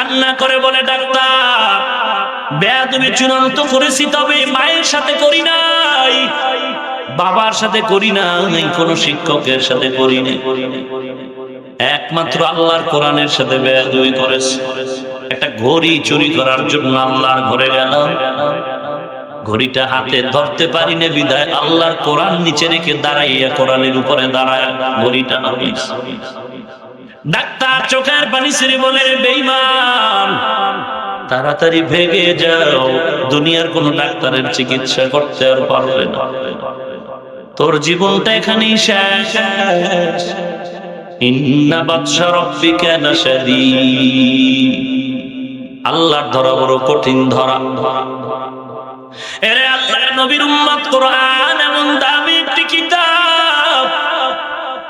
কান্না করে বলে, ডাক্তার বেয়াদবি চূড়ান্ত করেছি, তবে মায়ের সাথে করি নাই, বাবার সাথে করি নাই, কোন শিক্ষকের সাথে করি নাই, একমাত্র আল্লাহর কোরআনের সাথে বেয়াদবি করেছি। একটা ঘড়ি চুরি করার জন্য আল্লাহর ঘরে গেলাম, ঘড়িটা হাতে ধরতে পারি না বিদায় আল্লাহর কোরআন নিচে রেখে দাঁড়াইয়া কোরআনের উপরে দাঁড়ায় ঘড়িটা নামিস। ডাক্তার চোখের পানি ছেড়ে বলে, বেঈমান তাড়াতাড়ি ভেগে যাও, দুনিয়ার কোন ডাক্তারের চিকিৎসা করতে আর পারবে না, তোর জীবনটা এখানেই শেষ। ইন্না বাতশা রাব্বিকা লাশাদীদ, আল্লাহর ধরা বড় কঠিন ধরা। এরে আল্লাহর নবীর উম্মত, কোরআন এমন দামি একটি কিতাব,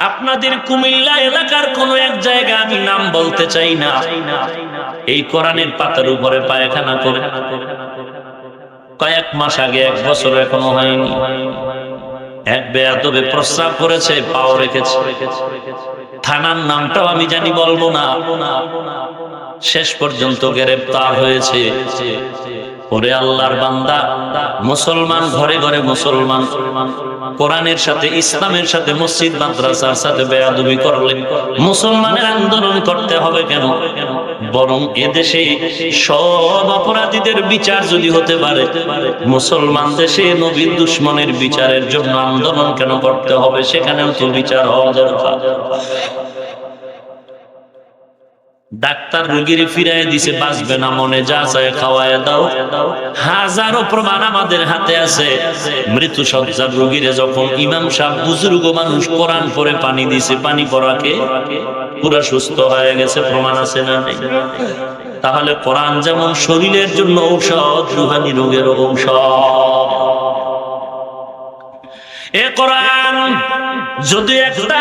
আপনাদের কুমিল্লা এলাকার কোন এক জায়গা আমি নাম বলতে চাই না, এই কোরআনের পাতার উপরে পায়খানা করে কয়েক মাস আগে, 1 বছর এখনো হয়নি, এক বেয়াদবে প্রস্রাব করেছে, পাও রেখেছে। থানার নামটাও আমি জানি বলবো না, শেষ পর্যন্ত গ্রেফতার হয়েছে। ওরে আল্লাহর বান্দা, মুসলমান ঘরে ঘরে মুসলমান, কোরআনের সাথে ইসলামের সাথে মসজিদ মাদ্রাসার সাথে বেয়াদবি করলে মুসলমানের আন্দোলন করতে হবে কেন? বরং এদেশে সব অপরাধীদের বিচার যদি হতে পারে, মুসলমান দেশে নবীর দুশমনের বিচারের জন্য আন্দোলন কেন করতে হবে? সেখানেও তো বিচার হওয়া দরকার। ডাক্তার রোগীর ফিরাই দিছে, বাঁচবে না, মনে যা চায় খাওয়ায় দাও। হাজারো প্রমাণ আমাদের হাতে আছে। মৃত্যু সজ্জার রোগীরে যখন ইমাম সাহেব বুজুর্গ মানুষ কোরআন পড়ে পানি দিছে, পানি পড়াকে পুরা সুস্থ হয়ে গেছে, প্রমাণ আছে না? তাহলে কোরআন যেমন শরীরের জন্য ঔষধ, রুহানি রোগের ঔষধ। এ কোরআন যদি একটা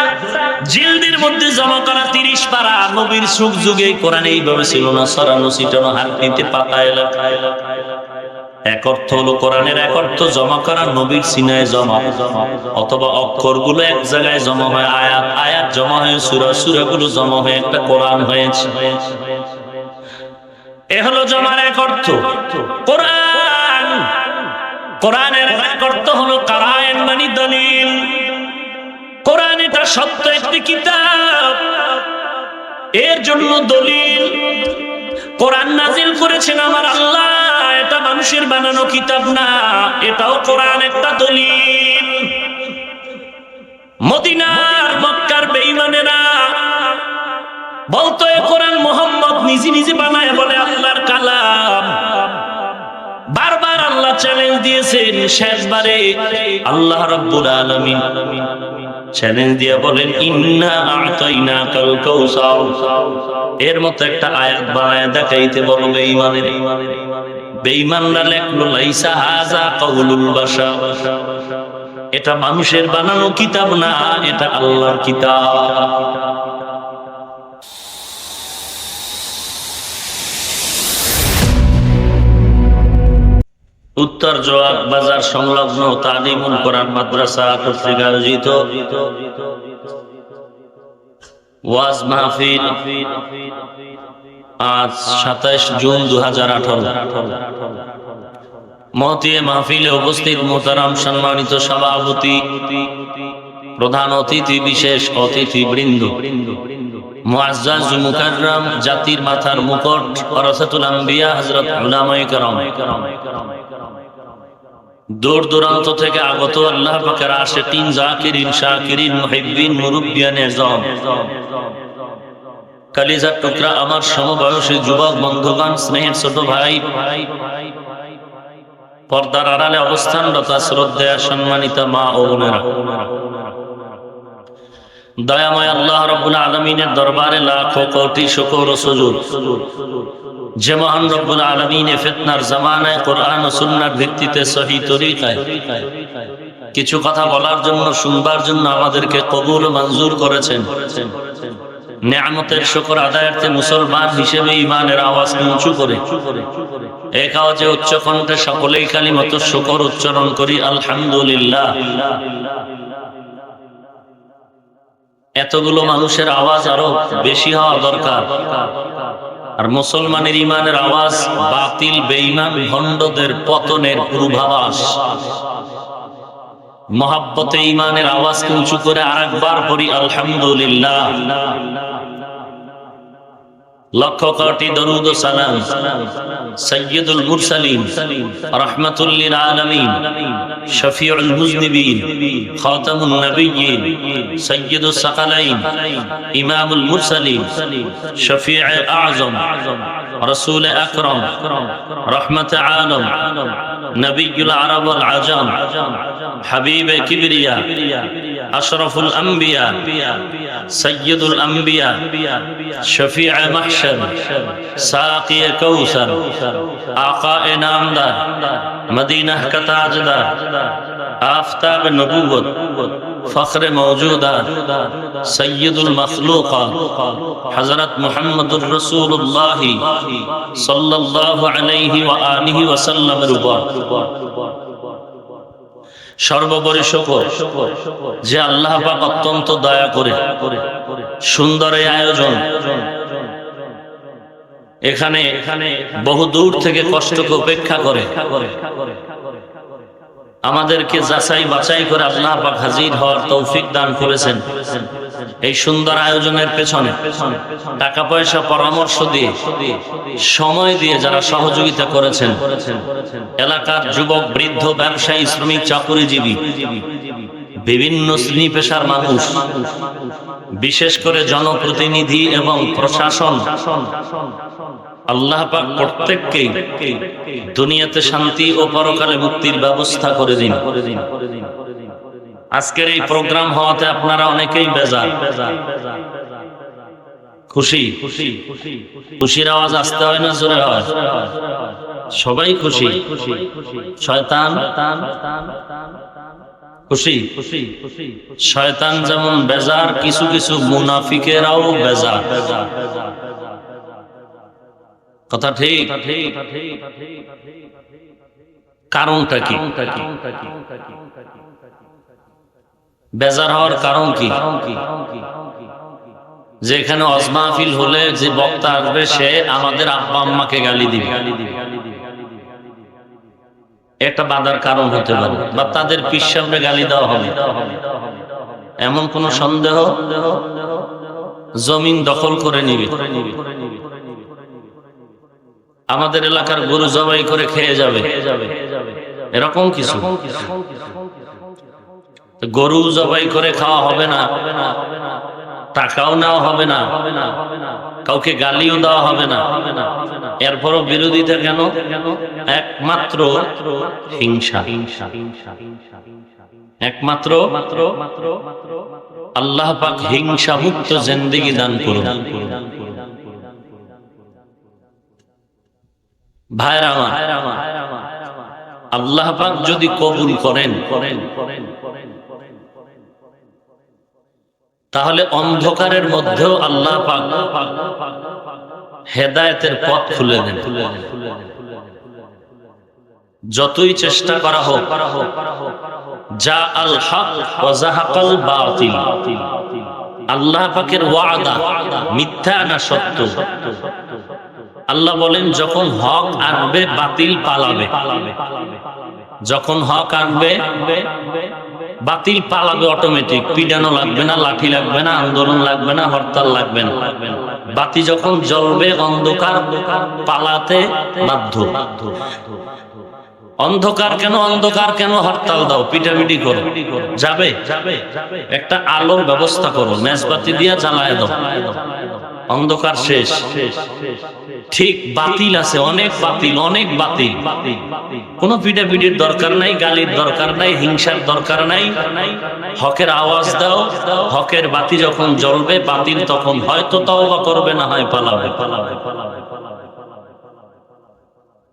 জিলদির মধ্যে জমা করা 30 পারা, নবীর যুগ যুগে কোরআন এইভাবে ছিল না, সরানো ছিটানো, হাত নিতে পাতা এলাকায়। এক অর্থ হলো কোরআনের এক অর্থ জমা করা নবীর সিনায় জমা, অথবা অক্ষরগুলো এক জায়গায় জমা হয়, আয়াত আয়াত জমা হয়ে সূরা, সূরাগুলো জমা হয়ে একটা কোরআন হয়েছে। এ হলো জমার এক অর্থ। কোরআন, কোরআনের এক অর্থ হলো কারায়েন, মানে দলিল। কোরআন এটা সত্য একটি কিতাব, এর জন্য দলিল। কোরআন নাজিল করেছেন আমার আল্লাহ, এটা মানুষের বানানো কিতাব না, এটাও কোরআন একটা দলিল। মদিনার মক্কার বেঈমানেরা বলতো এ কোরআন মুহাম্মদ নিজে নিজে বানায়, বলে আল্লাহর কালাম। বারবার আল্লাহ চ্যালেঞ্জ দিয়েছেন, শেষবারে আল্লাহ রাব্বুল আলামিন চ্যালেঞ্জ দিয়ে বলেন, ইন্না আ'তাইনাকাল কাউসার। এর মতো একটা আয়াত বানায় দেখাইতে বলো বেঈমানের। বেঈমানরা লেখলো, লাইসা হাযা কাউলুল বাশার, এটা মানুষের বানানো কিতাব না, এটা আল্লাহর কিতাব। উত্তর জোয়ার বাজার সংলগ্ন তালিমুল কোরআন মাদ্রাসা কর্তৃক আয়োজিত ওয়াজ মাহফিল আজ 27 জুন 2018। মহতিয়ে মাহফিলে উপস্থিত মোহতারাম সম্মানিত সভাপতি, প্রধান অতিথি, বিশেষ অতিথি বৃন্দ, মুআজ্জাজ মুকাররম, জাতির মাথার মুকুট, ওয়ারাসাতুল আম্বিয়া হযরত উলামায়ে কেরাম, দূর দূরান্ত থেকে আগত আল্লাহ পাকের আশিকিন, জাকিরিন, শাকিরিন, মুহিব্বিন, মুরব্বিয়ানে আযম, কলিজার টুকরা আমার সমবয়সী যুবক বন্ধুগণ, স্নেহের ছোট ভাই, পর্দার আড়ালে অবস্থানরত শ্রদ্ধেয় সম্মানিত মা ও বোনেরা, দয়াময় আল্লাহ রাব্বুল আলামিনের দরবারে লাখো কোটি শুকর ও সুজুদ, যে মহান রব্বুল আলামিন ফিতনার জামানায় কোরআন ও সুন্নাহর ভিত্তিতে সহিহ তরিকায় কিছু কথা বলার জন্য, শুনবার জন্য আমাদেরকে কবুল ও মঞ্জুর করেছেন। নিয়ামতের শুকর আদায়ার্থে মুসলমান হিসেবে ঈমানের আওয়াজ উঁচু করে এক আওয়াজে উচ্চ কণ্ঠে সকলেই কালিমাত শুকর উচ্চারণ করি, আলহামদুলিল্লাহ। এতগুলো মানুষের আওয়াজ আরো বেশি হওয়া দরকার, আর মুসলমানের ইমানের আওয়াজ বাতিল বেঈমান ভণ্ডদের পতনের পূর্বাভাস। মহাব্বতে ইমানের আওয়াজকে উঁচু করে আরেকবার পড়ি আলহামদুলিল্লাহ। লক্ষ কোটি দরুদ ও সালাম সাইয়্যিদুল মুরসালিন রাহমাতুল লিল আলামিন শফিউল মুজনিবিন খাতামুন নবিয়্যিন সাইয়্যিদুস সাকালাইন ইমামুল মুরসালিন শফিউল আযম রাসূল আকরাম রাহমাত আলম নবিয়ুল আরব ওয়াল আজম হাবিবে কিবরিয়া আশরাফুল আম্বিয়া সাইয়্যিদুল আম্বিয়া শফিউ মাহশর সাকি কৌসর আকায়ে নামদার মদিনাহ কা তাজদার আফতাব নবুওত ফখরে মওজুদাত সৈয়দুল মখলুকাত হযরত মুহাম্মদুর রাসূলুল্লাহ সাল্লাল্লাহু আলাইহি ওয়া আলিহি ওয়া সাল্লামের উপর সর্বোপরি শুকর যে আল্লাহ পাক অত্যন্ত দয়া করে সুন্দর এই আয়োজন, এখানে বহু দূর থেকে কষ্টকে উপেক্ষা করে আমাদেরকে যাচাই বাছাই করে আল্লাহ পাক হাজির হওয়ার তৌফিক দান করেছেন। এই সুন্দর আয়োজনের পেছনে টাকা পয়সা পরামর্শ দিয়ে সময় দিয়ে যারা সহযোগিতা করেছেন, এলাকার যুবক বৃদ্ধ ব্যবসায়ী শ্রমিক চাকুরিজীবী বিভিন্ন শ্রেণী পেশার মানুষ, বিশেষ করে জনপ্রতিনিধি এবং প্রশাসন, আল্লাহ পাক প্রত্যেককেই দুনিয়াতে শান্তি ও পরকালে মুক্তির ব্যবস্থা করে দিন। আজকের এই প্রোগ্রাম হওয়াতে আপনারা অনেকেই বেজার, খুশি? খুশির আওয়াজ আসতে হয় না জোরে হয়? সবাই খুশি? শয়তান খুশি? শয়তান যেমন বেজার, কিছু কিছু মুনাফিকেরাও বেজার। কথা ঠিক? কারণটা কি? বেজার হওয়ার কারণ কি? যেখানে ওয়াজ মাহফিল হলে যে বক্তা আসবে সে আমাদের আব্বা আম্মাকে গালি দিবে, এটা বাধার কারণ হতে পারে, বা তাদের পীর সাহেবকে গালি দেওয়া হবে, এমন কোন সন্দেহ? জমিন দখল করে নিবে, আমাদের এলাকার গরু জবাই করে খেয়ে যাবে, এরকম কিছু? গরু জবাই করে খাওয়া হবে না, টাকাও নেওয়া হবে না, কাউকে গালিও দেওয়া হবে না, এরপরও বিরোধিতা কেন? একমাত্র হিংসা। একমাত্র আল্লাহ পাক হিংসা মুক্ত জিন্দেগি দান করুন। ভাইরা আমার, আল্লাহ পাক যদি কবুল করেন তাহলে অন্ধকারের মধ্যেও আল্লাহ পাক হেদায়েতের পথ খুলে দেন। যতই চেষ্টা করা হোক, যা আল হক ওয়া যাহাকাল বাতিল, আল্লাহ পাকের ওয়াদা মিথ্যা না সত্য। আল্লাহ বলেন যখন হক আসবে বাতিল পালাবে, যখন হক আসবে বাতিল পালাবে অটোমেটিক, পিডানো লাগবে না, লাঠি লাগবে না, আন্দোলন লাগবে না, হরতাল লাগবে না। বাতি যখন জ্বলবে অন্ধকার পালাতে বাধ্য। অন্ধকার কেন, অন্ধকার কেন, হরতাল দাও, পিটাপিটি করো, যাবে? একটা আলোর ব্যবস্থা করো, মেজবাতি দিয়া জ্বালায় দাও, অন্ধকার শেষ। ঠিক বাতিল আছে, অনেক বাতিল, অনেক বাতিল। কোন পিটাপিটির দরকার নাই, গালির দরকার নাই, হিংসার দরকার নাই। হকের আওয়াজ দাও, হকের বাতি যখন জ্বলবে বাতিল তখন হয়তো তওবা করবে, না হয় পালাবে।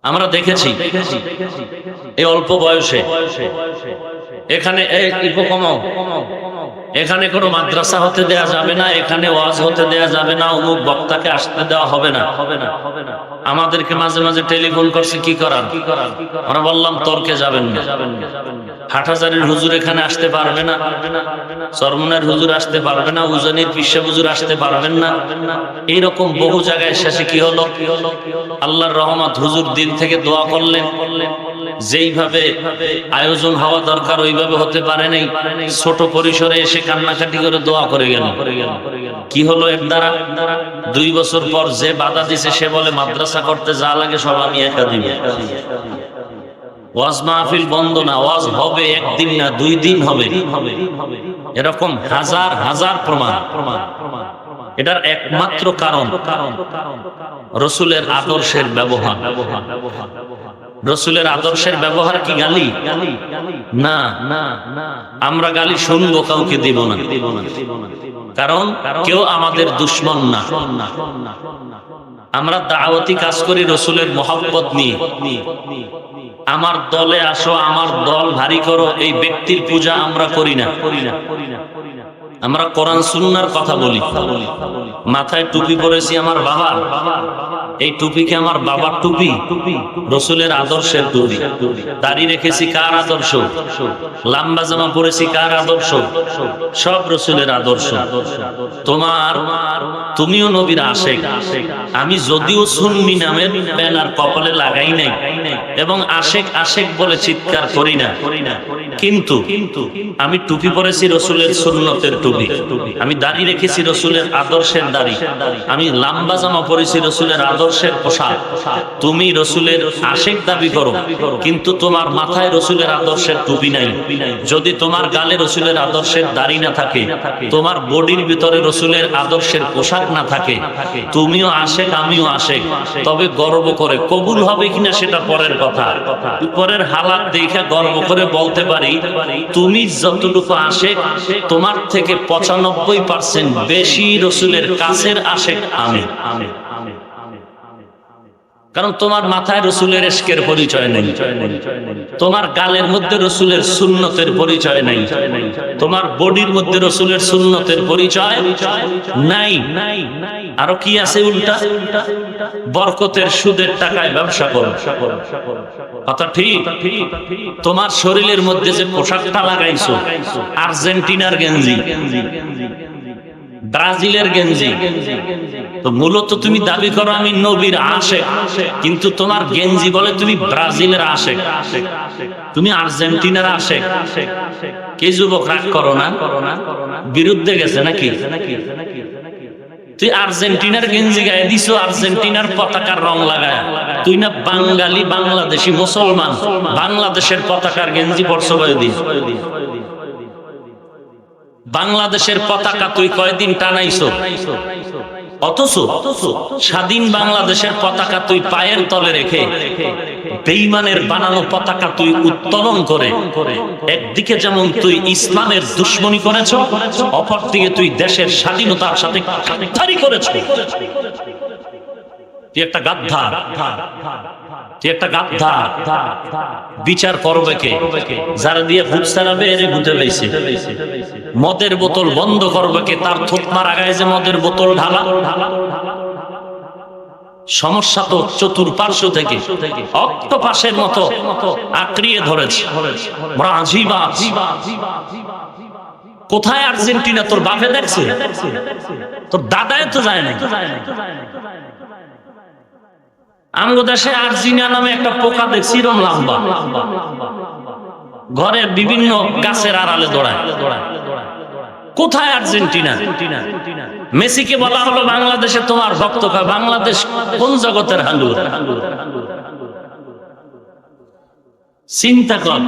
আমরা দেখেছি এই অল্প বয়সে এখানে এখানে কোনো মাদ্রাসা হতে দেয়া যাবে না, এখানে ওয়াজ হতে দেয়া যাবে না, অমুক বক্তাকে আসতে দেওয়া হবে না। আমাদেরকে মাঝে মাঝে টেলিফোন করছে, কি করার? আমরা বললাম তর্কে যাবেন না। হাটহাজারীর হুজুর এখানে আসতে পারবে না, চরমনের হুজুর আসতে পারবে না, উজানির পিসা হুজুর আসতে পারবেন না। এইরকম বহু জায়গায় শেষে কি হলো, আল্লাহর রহমত, হুজুর দিন থেকে দোয়া করলেন, যেইভাবে আয়োজন হওয়া দরকার ওইভাবে হতে পারে নাই, ছোট পরিসরে এসে কান্নাকাটি করে দোয়া করে গেল। কি হলো এর দ্বারা? 2 বছর পর যে বাধা দিছে সে বলে মাদ্রাসা করতে যা লাগে সব আমি একা দিব। ওয়াজ মাহফিল বন্ধ না, ওয়াজ হবে, একদিন না 2 দিন হবে। এরকম হাজার হাজার প্রমাণ। এটার একমাত্র কারণ রসুলের আদর্শের ব্যবহার। রসুলের আদর্শের ব্যবহার কি গালি? না, আমরা গালি শুনবো, কাউকে দিব না। কারণ কেউ আমাদের দুশমন না। আমরা দাওয়াতি কাজ করি রসুলের মহব্বত নিয়ে। আমার দলে আসো, আমার দল ভারী করো, এই ব্যক্তির পূজা আমরা করি না। আমরা কোরআন সুন্নাহর কথা বলি। মাথায় টুপি পরেছি আমার বাবা, এই টুপি কি আমার বাবার টুপি? রসুলের আদর্শের টুপি। দাড়ি রেখেছি কার আদর্শ? লম্বা জামা পরেছি কার আদর্শ? সব রসুলের আদর্শ। তুমিও নবীর আশেক। আমি যদিও সুন্নি নামের ব্যানার কপালে লাগাই নাই এবং আশেক আশেক বলে চিৎকার করি না, কিন্তু আমি টুপি পরেছি রসুলের সুন্নতের টুপি। আমি দাড়ি রেখেছি রসুলের আদর্শের দাড়ি। আমি লম্বা জামা পরেছি রসুলের আদর্শের পোশাক। তুমি রসুলের আশেক দাবি করো, কিন্তু তোমার মাথায় রসুলের আদর্শের টুপি নাই। যদি তোমার গালে রসুলের আদর্শের দাড়ি না থাকে, তোমার বডির ভিতরে রসুলের আদর্শের পোশাক না থাকে, তুমিও আশেক আমিও আশেক। তবে গর্ব করে কবুল হবে কিনা সেটা পরের কথা। পরের হালাত দেখে গর্ব করে বলতে পারি, তুমি যতটুকু আশেক, তোমার থেকে 95% বেশি রসুলের কাছের আশেক আমি। কারণ তোমার মাথায় রসুলের ইশকের পরিচয় নেই, তোমার গালের মধ্যে রসুলের সুন্নতের পরিচয় নেই, তোমার বডির মধ্যে রসুলের সুন্নতের পরিচয় নাই। আরো কি আছে উল্টা? বরকতের সুদের টাকায় ব্যবসা করো। কথা ঠিক? তোমার শরীরের মধ্যে যে পোশাকটা লাগাইছো, আর্জেন্টিনার গেঞ্জি, ব্রাজিলের গেঞ্জি, তো মূলত তুমি দাবি করো আমি নবীর আশেক, কিন্তু তোমার গেঞ্জি বলে তুমি ব্রাজিলের আশেক, তুমি আর্জেন্টিনার আশেক। কে যুবক রাগ করো না, বিরুদ্ধে গেছে নাকি? তুই আর্জেন্টিনার গেঞ্জি গায়ে দিছো, আর্জেন্টিনার পতাকার রং লাগায়। তুই না বাঙালি, বাংলাদেশি মুসলমান, বাংলাদেশের পতাকার গেঞ্জি পরছো কয়দিন? বাংলাদেশের পতাকা তুই কয়দিন টানাইছো? অথচ স্বাধীন বাংলাদেশের পতাকা তুই পায়ের তলে রেখে বেঈমানের বানানো পতাকা তুই উত্তোলন করে একদিকে যেমন তুই ইসলামের দুশমনি করেছো, অপরদিকে তুই দেশের স্বাধীনতার সাথে খাতিরদারি করেছো। তুই একটা গাদ্দার, তুই একটা গাদ্দার। বিচার করবে কে? যারা দিয়ে ভূত ছাড়াবে এর ভূতে লইছে। মদের বোতল বন্ধ করবে কে? তার থুতমার আগায় যে মদের বোতল ঢালা। সমস্যা তো চতুর্পার্শ্ব থেকে অক্টোপাসের মতো আঁকড়িয়ে ধরেছে। কোথায় আর্জেন্টিনা? তোর বাপে দেখছে? তোর দাদায় তো যায় না। আমাদের দেশে আর্জিনা নামে একটা পোকা দেখছি, এরকম লম্বা, ঘরের বিভিন্ন গাছের আড়ালে দৌড়ায়। কোথায় আর্জেন্টিনা? মেসিকে বলা হলো বাংলাদেশে তোমার ভক্ত। বাংলাদেশ কোন জগতের হাঙ্গুর? চিন্তা কর।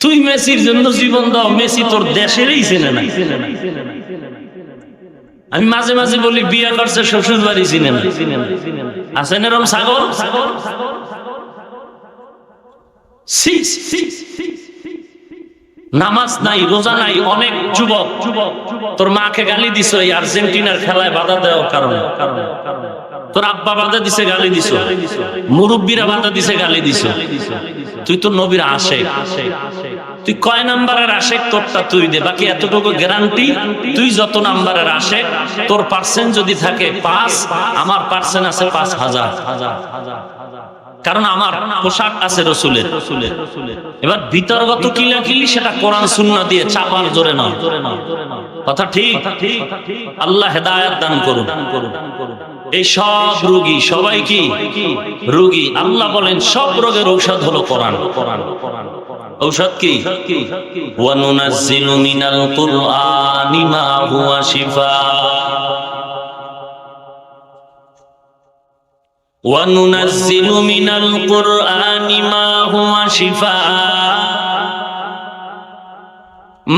তুই মেসির জন্য জীবন দাও, মেসি তোর দেশেরই চেনে না। আমি মাঝে মাঝে বলি বিয়ে করছে শ্বশুর বাড়ি চিনে না। আছেন এরকম ছাগল? নামাজ নাই, রোজা নাই। অনেক যুবক তোর মাকে গালি দিছো এই আর্জেন্টিনার খেলায় বাধা দেওয়ার কারণে। তোর আব্বা বাধা দিছে গালি দিছো, মুরব্বীরা বাধা দিছে গালি দিছো, তুই তো নবীর আশেক, তুই কয় নাম্বারের আশেক তোরটা তুই দে, বাকি এতটুকু গ্যারান্টি তুই যত নাম্বারের আশেক, তোর পার্সেন্ট যদি থাকে 5, আমার পার্সেন্ট আছে 5000, কারণ আমার পোশাক আছে রসুলের। এবার ভিতরগত কিলাকিলি সেটা কোরআন সুন্নাহ দিয়ে চাপার জোরে না, কথা ঠিক? আল্লাহ হেদায়েত দান করুন। এই সব রোগী সবাই কি রোগী? আল্লাহ বলেন সব রোগের ঔষধ হলো কোরআন। ঔষধ কি? ওয়ানুনাজ্জিলু মিনাল কুরআনি মা হুয়া শিফা ওয়ানুনাজ্জিলু মিনাল কুরআনি মা হুয়া শিফা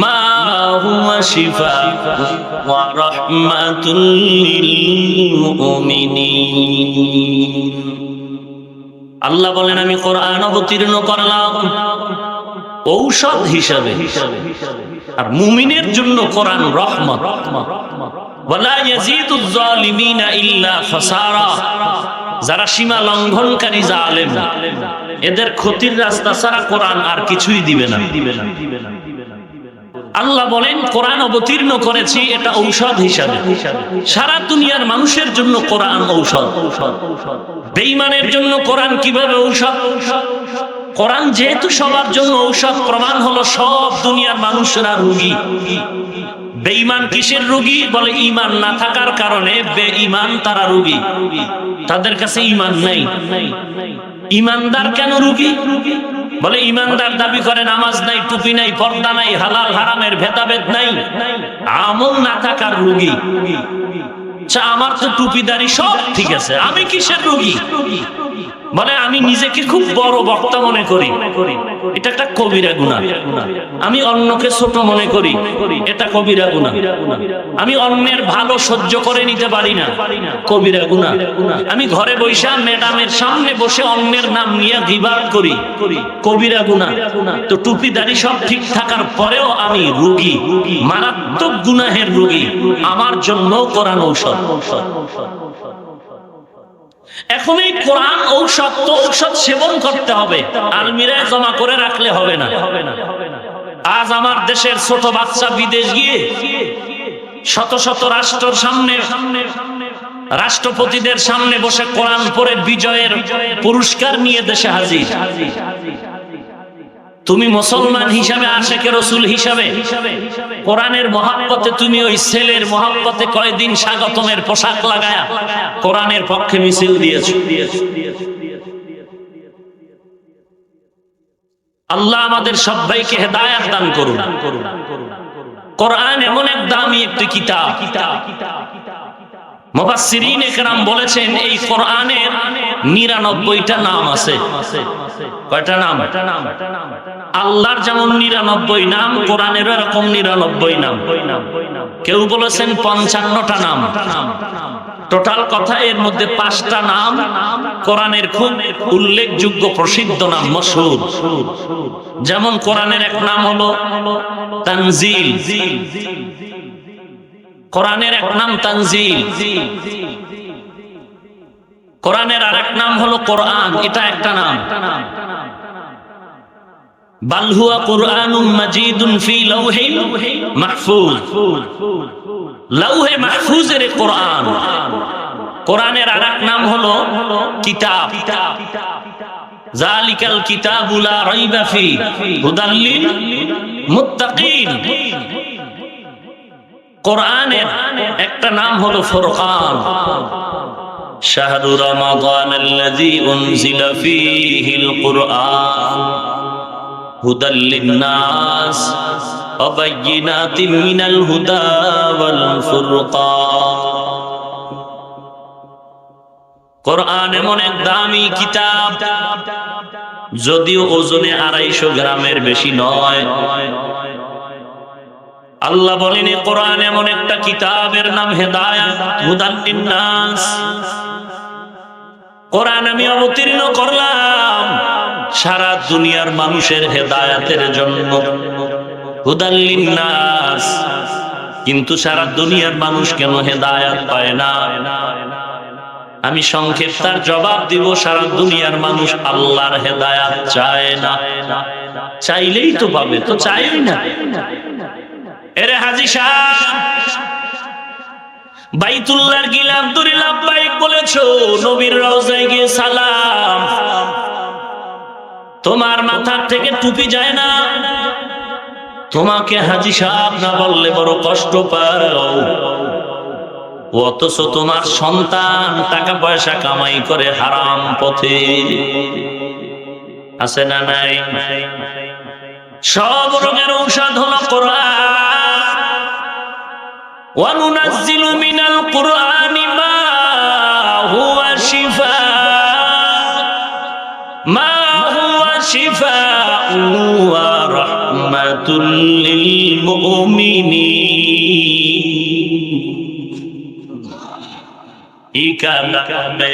মা হুয়া শিফা ওয়া রাহমাতুল লিল মুমিনিন। আল্লাহ বলেন আমি কোরআন অবতীর্ণ করলাম ঔষধ হিসাবে, আর মুমিনের জন্য কোরআন রহমত। ওয়ালা ইয়াজিদুজ জালিমিনা ইল্লা খাসারা, যারা সীমা লঙ্ঘনকারী জালেম এদের ক্ষতির রাস্তা ছাড়া কোরআন আর কিছুই দিবে না। আল্লাহ বলেন কোরআন অবতীর্ণ করেছি এটা ঔষধ হিসাবে, সারা দুনিয়ার মানুষের জন্য কোরআন ঔষধ। বেঈমানের জন্য কোরআন কিভাবে ঔষধ? কোরআন যেহেতু সবার জন্য ঔষধ, প্রমাণ হলো সব দুনিয়ার মানুষরা রোগী। বেঈমান কিসের রোগী? বলে ঈমান না থাকার কারণে বেঈমান তারা রোগী, তাদের কাছে ঈমান নাই। ঈমানদার কেন রোগী? বলে ঈমানদার দাবি করে নামাজ নাই, টুপি নাই, পর্দা নাই, হালাল হারামের ভেদাভেদ নাই, আমল না থাকার রোগী। আমার তো টুপিদারি সব ঠিক আছে, আমি কিসের রোগী? বলে আমি নিজেকে খুব বড় বক্তা মনে করি, এটা একটা কবিরা গুনাহ। আমি অন্যকে ছোট মনে করি, এটা কবিরা গুনাহ। আমি অন্যের ভালো সহ্য করে নিতে পারি না, কবিরা গুনাহ। আমি ঘরে বসে ম্যাডামের সামনে বসে অন্যের নাম নিয়ে গীবত করি, কবিরা গুনাহ। তো টুপিদারি সব ঠিক থাকার পরেও আমি রোগী, মারাত্মক গুনাহের রোগী। আমার জন্য কোরআন ঔষধ। এখন এই কোরআন ঔষধ, তো ঔষধ সেবন করতে হবে, আলমিরায় জমা করে রাখলে হবে না। আজ আমার দেশের ছোট বাচ্চা বিদেশ গিয়ে শত শত রাষ্ট্রের সামনে, রাষ্ট্রপতিদের সামনে বসে কোরআন পড়ে বিজয়ের পুরস্কার নিয়ে দেশে হাজির। তুমি মুসলমান হিসাবে, আশেকে রাসূল হিসাবে, কোরআনের মহব্বতে তুমি ওই ছেলের মহব্বতে কয়দিন স্বাগতমের পোশাক লাগায়া কোরআনের পক্ষে মিছিল দিয়েছো। আল্লাহ আমাদের সবাইকে হেদায়েত দান করুন। কোরআন এমন এক দামি একটি কিতাব। মুফাসসিরিন একরাম বলেছেন এই কোরআনের 99টা নাম আছে। কয়টা নাম? আল্লাহর যেমন 99 নাম, কোরআনেরও এরকম 99 নাম। কেউ বলেছেন 55টা নাম। টোটাল কথা এর মধ্যে 5টা নাম কোরআনের খুব উল্লেখযোগ্য প্রসিদ্ধ নাম, মশহুর। যেমন কোরআনের এক নাম হলো তানজিল, কোরআনের এক নাম তানজিল। কোরআনের আরেক নাম হলো কোরআন, এটা একটা নাম। বাল হুয়া কুরআনুম মাজিদুন ফি লাওহিল মাহফুজ, লাওহে মাহফুজের কোরআন। কোরআনের আরেক নাম হলো কিতাব, যালিকাল কিতাবু লা রাইবা ফি হুদাল লিল মুত্তাকিন। কোরআনের একটা নাম হলো ফুরকান, শাহরু রমাদানাল্লাযী উনজিলা ফীহিল কুরআন হুদাল লিন-নাস ওয়া বায়্যিনাতিন মিনাল হুদা ওয়াল ফুরকান। কোরআন এমন এক দামি কিতাব, যদিও ওজনে 250 গ্রামের বেশি নয়। আল্লাহ বলেন কোরআন এমন একটা কিতাবের নাম হেদায়েত, হুদাল লিন-নাস। কোরআন আমি অবতীর্ণ করলাম সারা দুনিয়ার মানুষের হেদায়েতের জন্য, হুদাল লিন-নাস। কিন্তু সারা দুনিয়ার মানুষ কেন হেদায়েত পায় না? আমি সংক্ষেপ তার জবাব দিব, সারা দুনিয়ার মানুষ আল্লাহর হেদায়াত চায় না, চাইলেই তো পাবে, তো চাইই না। এরে হাজী সাহেব, বাইতুল্লাহর গিলাফ ধরে লাব্বাইক বলেছো, নবীর রওজায় গিয়ে সালাম, তোমার মাথার থেকে টুপি যায় না, তোমাকে হাজী সাহেব না বললে বড় কষ্ট পাও, অথচ তোমার সন্তান টাকা পয়সা কামাই করে হারাম পথে, আছে না নাই? সব রোগের ঔষধ হলো কোরআন। ওয়া নুনাজ্জিলু মিনাল কুরআনি মা হুয়া শিফাউন ওয়া রাহমাতুল লিল মুমিনিন। এই কালামে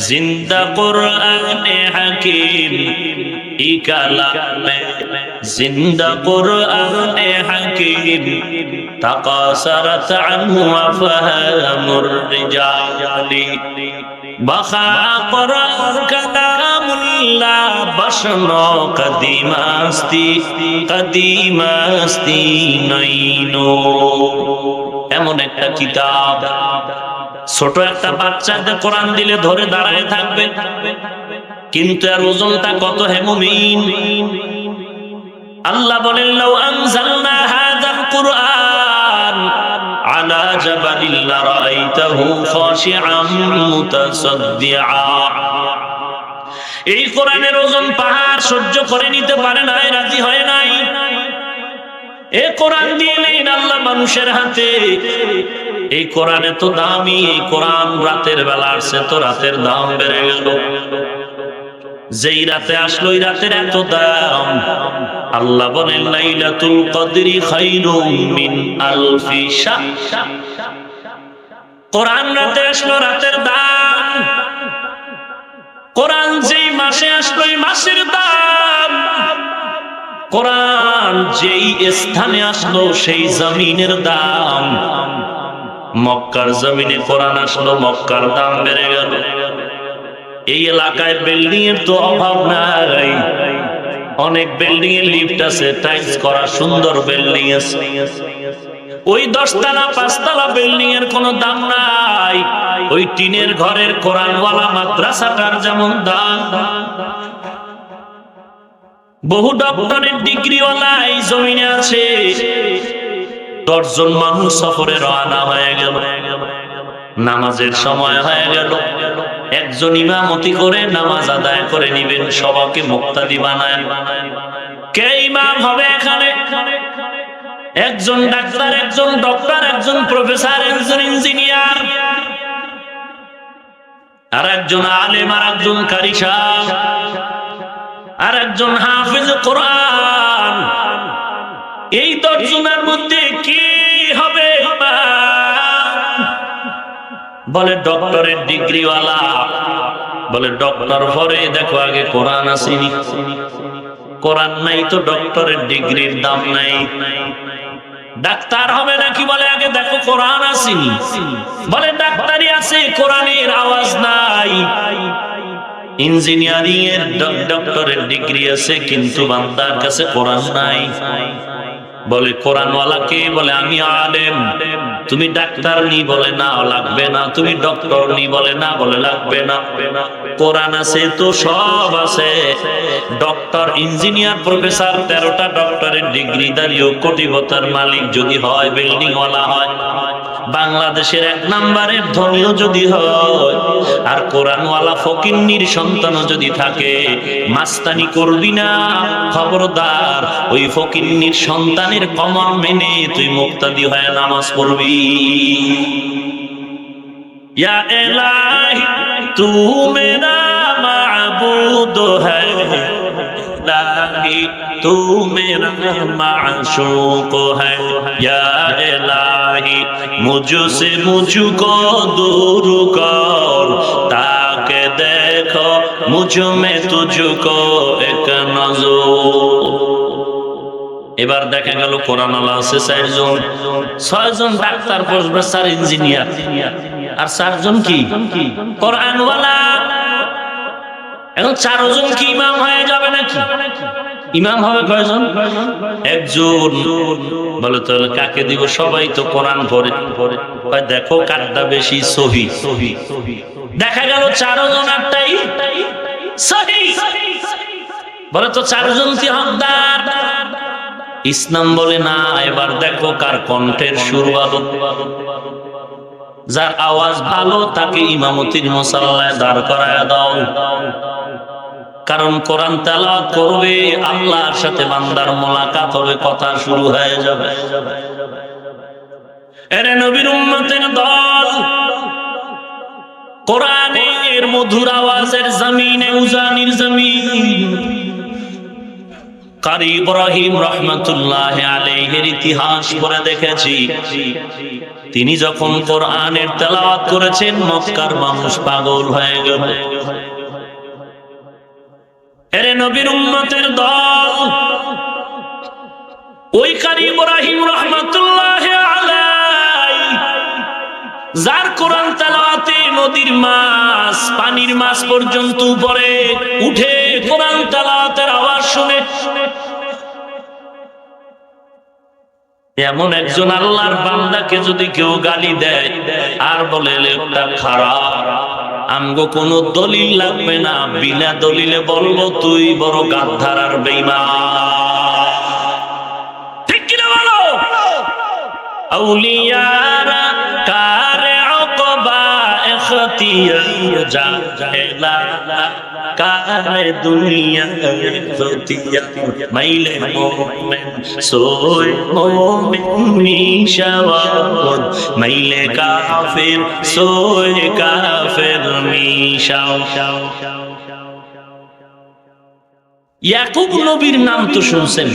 জিন্দা কুরআনে হাকিম, এই কালামে জিন্দা কুরআনে হাকিম, তাকাসারাত আনহু আফহামুর রিজালি, বাখা কুরআন কালামুল্লাহ, বশনো কদিমাস্তি নইনো। এমন একটা কিতাব, ছোট একটা বাচ্চাদের কোরআন দিলে ধরে দাঁড়ায় থাকবে, কিন্তু এর ওজনটা কত হে মুমিন! আল্লাহ বলেন, লাউ আনজালনা হাযাল কুরআন আলা জাবালিন লারাআইতাহু খাশিআম মুতাসাদ্দিআ। এই কোরআনের ওজন পাহাড় সহ্য করে নিতে পারে নাই, রাজি হয় নাই। এই কোরআন দিলেন আল্লাহ মানুষের হাতে। এই কোরআন এত দামি, এই কোরআন রাতের বেলা আসছে তো রাতের দাম বেড়ে গেল। যেই রাতে আসলো ওই রাতের এত দাম। আল্লাহ বলেন, লাইলাতুল কদরি খায়রুম মিন আলফি শাহর। কোরআন রাতে আসলো, রাতের দাম। কোরআন যেই মাসে আসলো ওই মাসের দাম। কোরআন যেই স্থানে আসলো সেই জমিনের দাম। মক্কার জমিনে কোরআন আসলো, মক্কার দাম বেড়ে গেল। এই এলাকায় বিল্ডিং এর তো অভাব নাই, অনেক বিল্ডিং এর লিফট আছে, টাইলস করা সুন্দর বিল্ডিং আছে। ওই 10 তলা 5 তলা বিল্ডিং এর কোনো দাম নাই, ওই টিনের ঘরের কোরআনওয়ালা মাদ্রাসাটার যেমন দাম। বহু ডক্টরের ডিগ্রিওয়ালা এই জমিনে আছে। 10 জন মানুষ সফরে রওনা হয়ে গেল, নামাজের সময় হয়ে গেল। একজন ইমামতি করে নামাজ আদায় করে নিবেন, সবাইকে মুক্তাদি বানায়। কে ইমাম হবে এখানে? একজন ডাক্তার, একজন ডক্টর, একজন প্রফেসর, একজন ইঞ্জিনিয়ার, আর একজন আলেম, আর একজন কারি সাহেব, আর একজন হাফেজ কোরআন। এই 10 জনের মধ্যে কি হবে? বলে ডক্টরের ডিগ্রিওয়ালা। বলে ডক্টর পরে দেখো আগে কোরআন আসেনি। কোরআন নাই তো ডক্টরের ডিগ্রির দাম নাই। ডাক্তার হবে নাকি? বলে আগে দেখো কোরআন আসেনি। বলে ডাক্তারি আছে, কোরআনের আওয়াজ নাই। ইঞ্জিনিয়ারিং এর ডক্টরের ডিগ্রি আছে, কিন্তু বান্দার কাছে কোরআন নাই। বলে কোরআনওয়ালাকে? বলে আমি আলেম। তুমি ডাক্তার নি? বলে না, লাগবে না। তুমি ডক্টর নি? বলে না, বলে লাগবে না। কোরআন আছে তো সব আছে। ডক্টর, ইঞ্জিনিয়ার, প্রফেসর, 13টা ডক্টরের ডিগ্রি দাঁড়িয়েও কোটিপতির মালিক যদি হয়, বিল্ডিং ওয়ালা হয়, বাংলাদেশের 1 নম্বরের ধনীও যদি হয়, আর কোরআনওয়ালা ফকিন্নির সন্তানও যদি থাকে, মাস্তানি করবি না, খবরদার। ওই ফকিন্নির সন্তানের কমর মেনে তুই মুক্তাদি হয়ে নামাজ পড়বি। ইয়া ইলাহি তু মেরা মাবুদ হ্যায়, ইলাহি তু মেরা মাশূক হ্যায়, ইয়া ইলাহি মুঝসে মুঝকো দূর কর, তাকে দেখো মুঝ মে তুঝকো এক নজর। এবার দেখা গেল কোরআনওয়ালা আছে 4 জন, 6 জন ডাক্তার, প্রফেসর, ইঞ্জিনিয়ার। আর 4 জন কি কোরআনওয়ালা। এখন 4 জন কি ইমাম হয়ে যাবে নাকি? ইমাম হবে কয়জন? একজন। বলে তো কাকে দিব? সবাই তো কোরআন পড়ে। দেখো কারটা বেশি সহি। দেখা গেল 4 জনেরটাই সহি। বলে তো 4 জন কি হকদার? ইসলাম বলে না, এবার দেখো কার কণ্ঠের সুর ভালো। যার আওয়াজ ভালো তাকে ইমামতির মুসাল্লায় দাঁড় করায় দাও। কারণ কোরআন তেলাওয়াত করবে, আল্লাহর সাথে বান্দার মোলাকাত হবে, কথা শুরু হয়ে যাবে। এরে নবীর উম্মতের দল, কোরআনের মধুর আওয়াজের জমিনে, উজানির জমিন, কারি ইব্রাহিম রাহমাতুল্লাহ আলাইহির ইতিহাস পড়ে দেখেছি, তিনি যখন কোরআনের তেলাওয়াত করেছেন মক্কার মানুষ পাগল হয়ে গেল। এরে নবীর উম্মতের দল, ওই কারি ইব্রাহিম রাহমাতুল্লাহ আলাইহি যার কোরআন তেলাওয়াতে নদীর মাছ, পানির মাছ পর্যন্ত উপরে উঠে কোরআন তেলাওয়াতের আওয়াজ শুনে, এমন একজন আল্লাহর বান্দাকে যদি কেউ গালি দেয় আর বলে লোকটা খারাপ, আমগো কোনো দলিল লাগবে না, বিনা দলিলে বলবো তুই বড় গাদ্দার আর বেঈমান। ঠিক কিনা বলো? আউলিয়ারা কারে আকবা ইখতিয়ার জাহেলা কারে দুনিয়া ইখতিয়ার, মাইলে মুমিন সোয় মুমিন মিশাওয়াত, মাইলে কাফির সোয় কাফির মিশাও। ইয়াকুব নবীর নাম তো শুনছেন,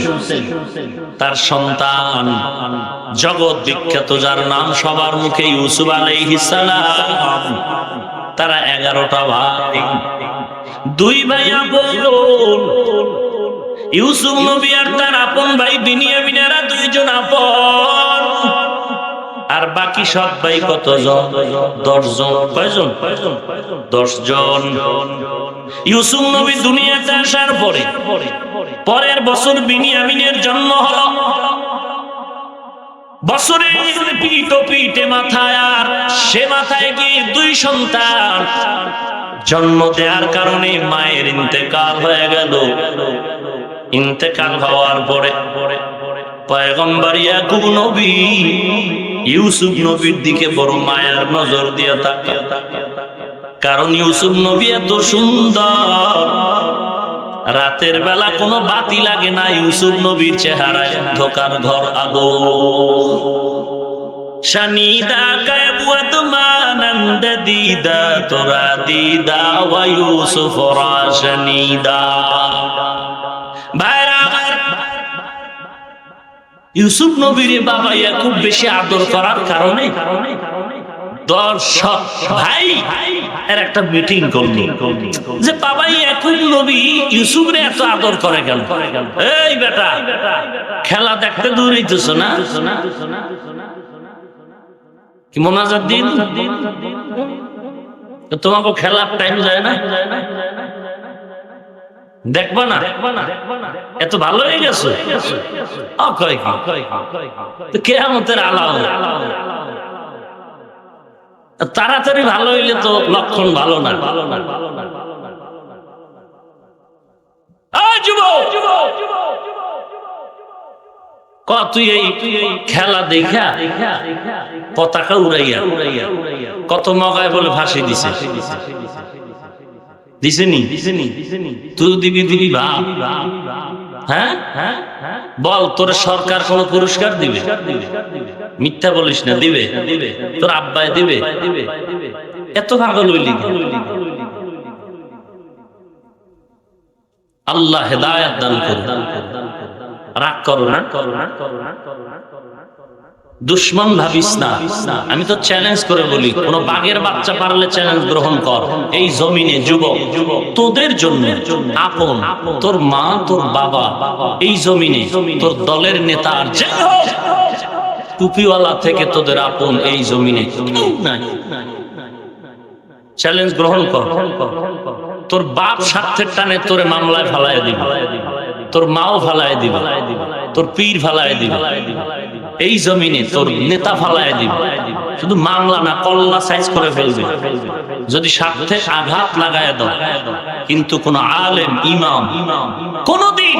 তার সন্তান জগৎ বিখ্যাত যার নাম সবার মুখে ইউসুফ আলাইহিস সালাম। তারা 11টা ভাই, 2 ভাই আপন। ইউসুফ নবী আর তার আপন ভাই বিনিয়ামিনেরা 2 জন আপন, আর বাকি সব ভাই কতজন? 10 জন। কয়জন? 10 জন। ইউসুফ নবী দুনিয়াতে আসার পরে পরের বছর বিনিয়ামিনের জন্ম হলো। বছরে পিঠে মাথায়, আর সে মাথায় গিয়ে 2 সন্তান জন্ম দেওয়ার কারণে মায়ের ইন্তেকাল হয়ে গেল। ইন্তেকাল হওয়ার পরে পয়গম্বর ইয়াকুব নবী ইউসুফ নবীর দিকে বড় মায়ার নজর দিয়ে তাকায়, কারণ ইউসুফ নবী এত সুন্দর, রাতের বেলা কোনো বাতি লাগে না ইউসুফ নবীর চেহারায়, ধোকার ঘর আগুন। শানিদা কায়বুয়াত মানন্দ দিদা তোরা দিদা ওয়া ইউসুফ রাশনিদা। ভাইরা আমার, ইউসুফ নবীর বাবা ইয়াকুব বেশি আদর করার কারণে 10 ভাই এর একটা মিটিং করলো যে বাবা ইয়াকুব নবী ইউসুফরে এত আদর করে কেন? এই বেটা, খেলা দেখতে দূর হইতেছ না? কি মোনাজাত দিন তোমাকে খেলার টাইম যায় না? দেখবা না? এত ভালো হয়ে গেছে কিয়ামতের আলামত। তাড়াতাড়ি ভালো হইলে তো লক্ষণ ভালো না। তুই এই খেলা দেখা পতাকা উড়াইয়া কত মগায় বলে ফাঁসি দিছে, দিছেনি? তুই দিবি ভাব। হ্যাঁ বল, তোর সরকার কোন পুরস্কার দিবে? মিথ্যা বলিস না, দিবে। তোর আব্বায় দিবে? এত পাগল হইলি? আল্লাহ হেদায়েত দান করুন। রাগ করো না, দুশ্মন ভাবিস না। আমি তো চ্যালেঞ্জ করে বলি, কোন বাঘের বাচ্চা পারলে চ্যালেঞ্জ গ্রহণ কর। এই জমিনে যুবক, তোদের জন্য আপন তোর মা, তোর বাবা, এই জমিনে তোর দলের নেতা আর যে হোক, টুপিওয়ালা থেকে তোদের আপন এই জমিনে নাই। চ্যালেঞ্জ গ্রহণ কর। তোর বাপ স্বার্থের টানে তোরে মামলায় ফালায় দিবে, তোর মাও ফালায় দিবে, তোর পীর ফালায় দিবে, এই জমিনে তোর নেতা ফালায় দিবে। শুধু মামলা না, কল্লা সাইজ করে ফেলবে যদি স্বার্থে আঘাত লাগায় দাও। কিন্তু কোন আলেম ইমাম কোনদিন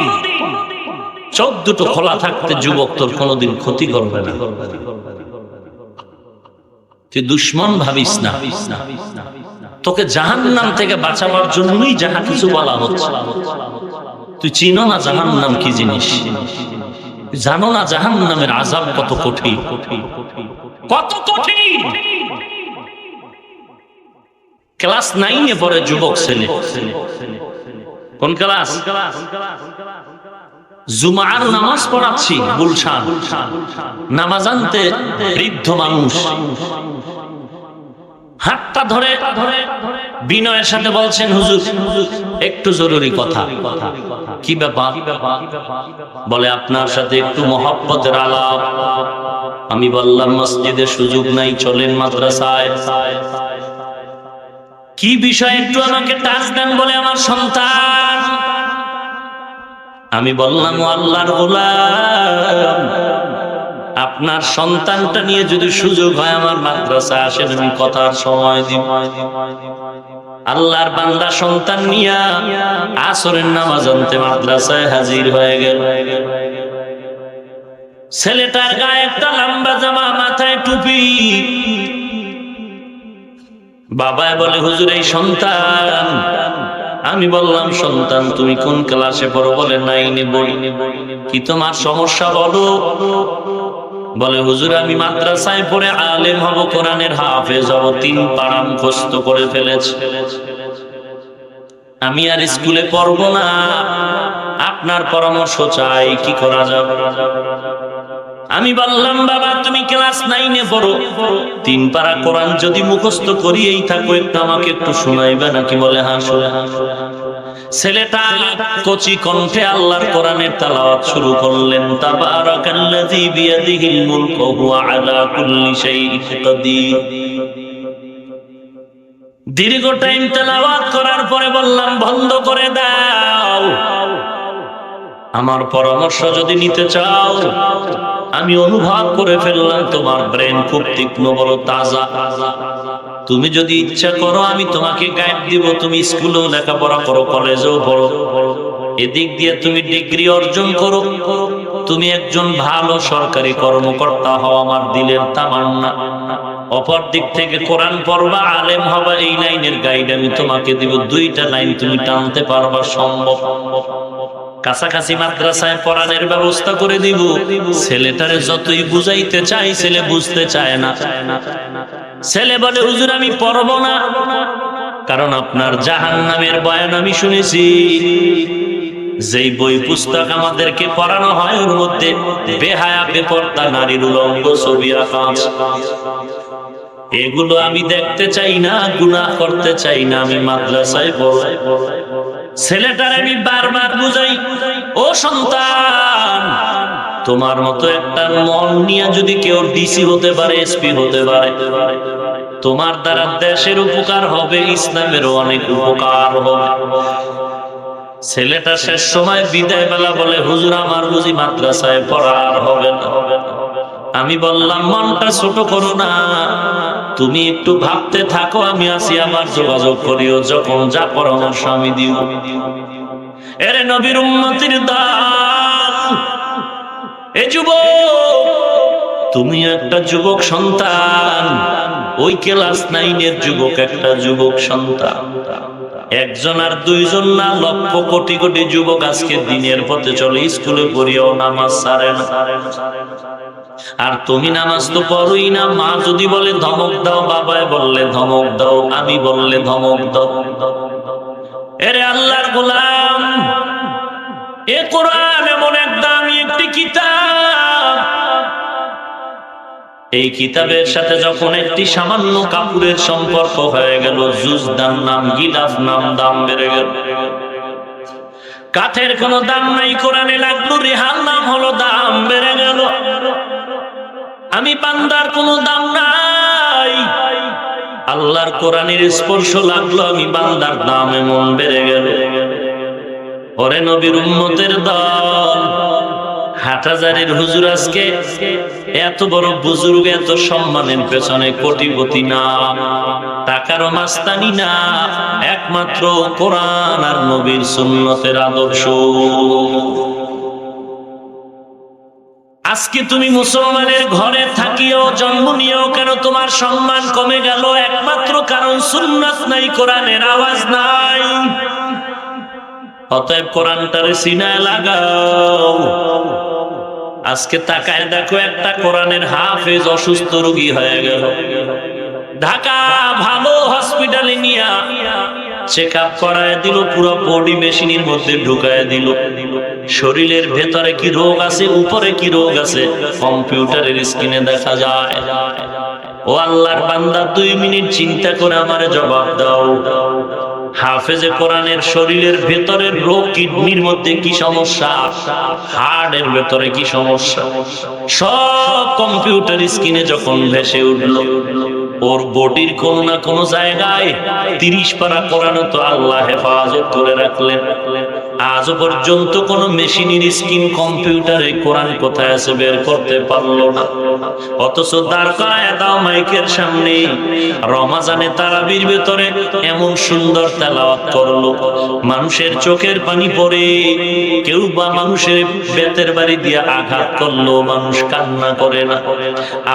চোখ দুটো খোলা থাকতে যুবক তোর কোনদিন ক্ষতি করবে না। তুই দুশ্মন ভাবিস না। তোকে জাহান্নাম থেকে বাঁচাবার জন্যই যাহা কিছু বলা হচ্ছে। তুই চিনো না জাহান্নাম কি জিনিস, জানো না জাহান্নামের আযাব কত কঠিন, কত কঠিন। ক্লাস 9-এ পড়ে যুবক ছেলে। কোন ক্লাস? জুমার নামাজ পড়াচ্ছি গুলশান। নামাজ আনতে বৃদ্ধ মানুষ হাতটা ধরে বিনয়ের সাথে বলছেন, হুজুর একটু জরুরি কথা। কি ব্যাপার? বলে আপনার সাথে একটু মহব্বতের আলাপ। আমি বললাম মসজিদে সুযোগ নাই, চলেন মাদ্রাসায়। কি বিষয় একটু আমাকে টাচ দেন। বলে আমার সন্তান। আমি বললাম ও আল্লাহর গোলাম, আপনার সন্তানটা নিয়ে যদি সুযোগ হয় আমার মাদ্রাসায় আসেন, আমি কথার সময় দিব। আল্লাহর বান্দা সন্তান নিয়া আসরের নামাজ আনতে মাদ্রাসায় হাজির হয়ে গেল। ছেলেটার গায়ে একটা লম্বা জামা, মাথায় টুপি। বাবাই বলে হুজুর এই সন্তান। আমি বললাম সন্তান তুমি কোন ক্লাসে পড়ো? বলে 9-এ পড়ি। কি তোমার সমস্যা বলো? বলে হুজুর আমি মাদ্রাসায় পড়ে আলেম হব, কোরআনের হাফেজ হব, 3 পারা মুখস্থ করে ফেলেছি। আমি আর স্কুলে পড়বো না, আপনার পরামর্শ চাই, কি করা যাবে? আমি বললাম বাবা তুমি ক্লাস 9-এ পড়ো, 3 পারা কোরআন যদি মুখস্থ করিয়েই থাকো একটু আমাকে একটু শোনাইবে নাকি? বলে হ্যাঁ শোনা। ছেলেটা কচি কণ্ঠে আল্লাহর কোরআনের তেলাওয়াত শুরু করলেন। তাবারাকাল্লাযী বিয়াদিহিল মুলকু ওয়া হুয়া আলা কুল্লি শাইইন কাদির। দীর্ঘ টাইম তেলাওয়াত করার পরে বললাম বন্ধ করে দাও। আমার পরামর্শ যদি নিতে চাও, আমি অনুভব করে ফেললাম তোমার ব্রেন খুব তীক্ষ্ণ, বড় তাজা। তুমি যদি ইচ্ছা করো আমি তোমাকে গাইড দিব, তুমি স্কুলেও লেখাপড়া করো, কলেজেও পড়ো, এদিক দিয়ে তুমি ডিগ্রি অর্জন করো, তুমি একজন ভালো সরকারি কর্মকর্তা হও, আমার দিলের তামান্না। অপর দিক থেকে কোরআন পড়বা, আলেম হবা, এই লাইনের গাইড আমি তোমাকে দিব। 2টা লাইন তুমি টানতে পারবা, সম্ভব। কাছাকাছি মাদ্রাসায় পড়ানোর ব্যবস্থা করে দিব। ছেলেটারে যতই বুঝাইতে চাই ছেলে বুঝতে চায় না। ছেলে বলে হুজুর আমি পড়বো না, কারণ আপনার জাহান্নামের বয়ান আমি শুনেছি। যেই বই পুস্তক আমাদেরকে পড়ানো হয় ওর মধ্যে বেহায়া বেপরদা নারীর উলঙ্গ ছবি আঁকা আছে। এগুলো আমি দেখতে চাই না, গুনাহ করতে চাই না, আমি মাদ্রাসায় পড়াই। ছেলেটার আমি বারবার বুঝাই, ও সন্তান তোমার মতো একটা মন নিয়ে যদি কেউ ডিসি হতে পারে, এসপি হতে পারে, তোমার দ্বারা দেশের উপকার হবে, ইসলামেরও অনেক উপকার হবে। ছেলেটা শেষ সময় বিদায় বেলা বলে হুজুর আমার বুঝি মাদ্রাসায় পড়ার হবে না। আমি বললাম মনটা ছোট করো না, তুমি একটু ভাবতে থাকো, আমি আসি, আবার যোগাযোগ করিও, যখন যা পরামর্শ আমি দিব। এরে নবীর উম্মতির দান, এ যুবক তুমি একটা যুবক সন্তান, ওই ক্লাস 9-এর যুবক একটা যুবক সন্তান। একজন আর দুইজন না, লক্ষ কোটি কোটি যুবক আজকে দিনের পথে চলে, স্কুলে পড়িয়াও নামাজ ছাড়ে না। আর তুমি নামাজ তো পড়োই না। মা যদি বলে ধমক দাও, বাবায় বললে ধমক দাও, আমি বললে ধমক দাও। এরে আল্লাহর গোলাম, এ কোরআন এমন এক দামি একটি কিতাব, এই কিতাবের সাথে যখন একটি সামান্য কাপড়ের সম্পর্ক হয়ে গেল, জুজদান নাম, গিলাফ নাম, দাম বেড়ে গেল। কাঠের কোনো দাম নাই, কোরআনে লাগলো রেহান নাম হলো, দাম বেড়ে গেল। আমি বান্দার কোনো দাম নাই, আল্লাহর কোরআনের স্পর্শ লাগলো, আমি বান্দার দামে মন বেড়ে গেল। ওরে নবীর উম্মতের দল, হাটহাজারীর হুজুর আজকে এত বড় বুজুর্গ, এত সম্মানের পেছনে কোটিপতি না, টাকারও মাস্তানি না, একমাত্র কোরআন আর নবীর সুন্নতের আদর্শ। আজকে তুমি মুসলমানের ঘরে থাকিও, জন্ম নিয়েও কেন তোমার সম্মান কমে গেল? একমাত্র কারণ সুন্নাত নাই, কোরআনের আওয়াজ নাই। অতএব কোরআনটারে সিনায় লাগাও। আজকে তাকায় দেখো, একটা কোরআনের হাফেজ অসুস্থ রোগী হয়ে গেল, ঢাকা ভালো হসপিটালে নিয়া চেক আপ করায় দিল, পুরো বডি মেশিনের মধ্যে ঢুকায় দিল। শরীরের ভেতরে কি রোগ আছে, উপরে কি রোগ আছে, কম্পিউটারের স্ক্রিনে দেখা যায়। ও আল্লাহর বান্দা, 2 মিনিট চিন্তা করে আমারে জবাব দাও। হাফেজে কোরআনের শরীরের ভেতরের রোগ, কিডনির মধ্যে কি সমস্যা, হার্টের ভেতরে কি সমস্যা, সব কম্পিউটার স্ক্রিনে যখন ভেসে উঠলো, ওর বডির কোন না কোন জায়গায় 30 পারা কোরআন তো আল্লাহ হেফাজত করে রাখলেন। আজও পর্যন্ত কোন মেশিনের স্ক্রিন, কম্পিউটারে কোরআন কোথায় আছে বের করতে পারলো না। অথচ দাঁড় করায় দাও মাইকের সামনে, রমাজানে তারাবির ভেতরে এমন সুন্দর তেলাওয়াত করলো, মানুষের চোখের পানি পড়ে, কেউ বা মানুষের বেতের বাড়ি দিয়ে আঘাত করলো, মানুষ কান্না করে না।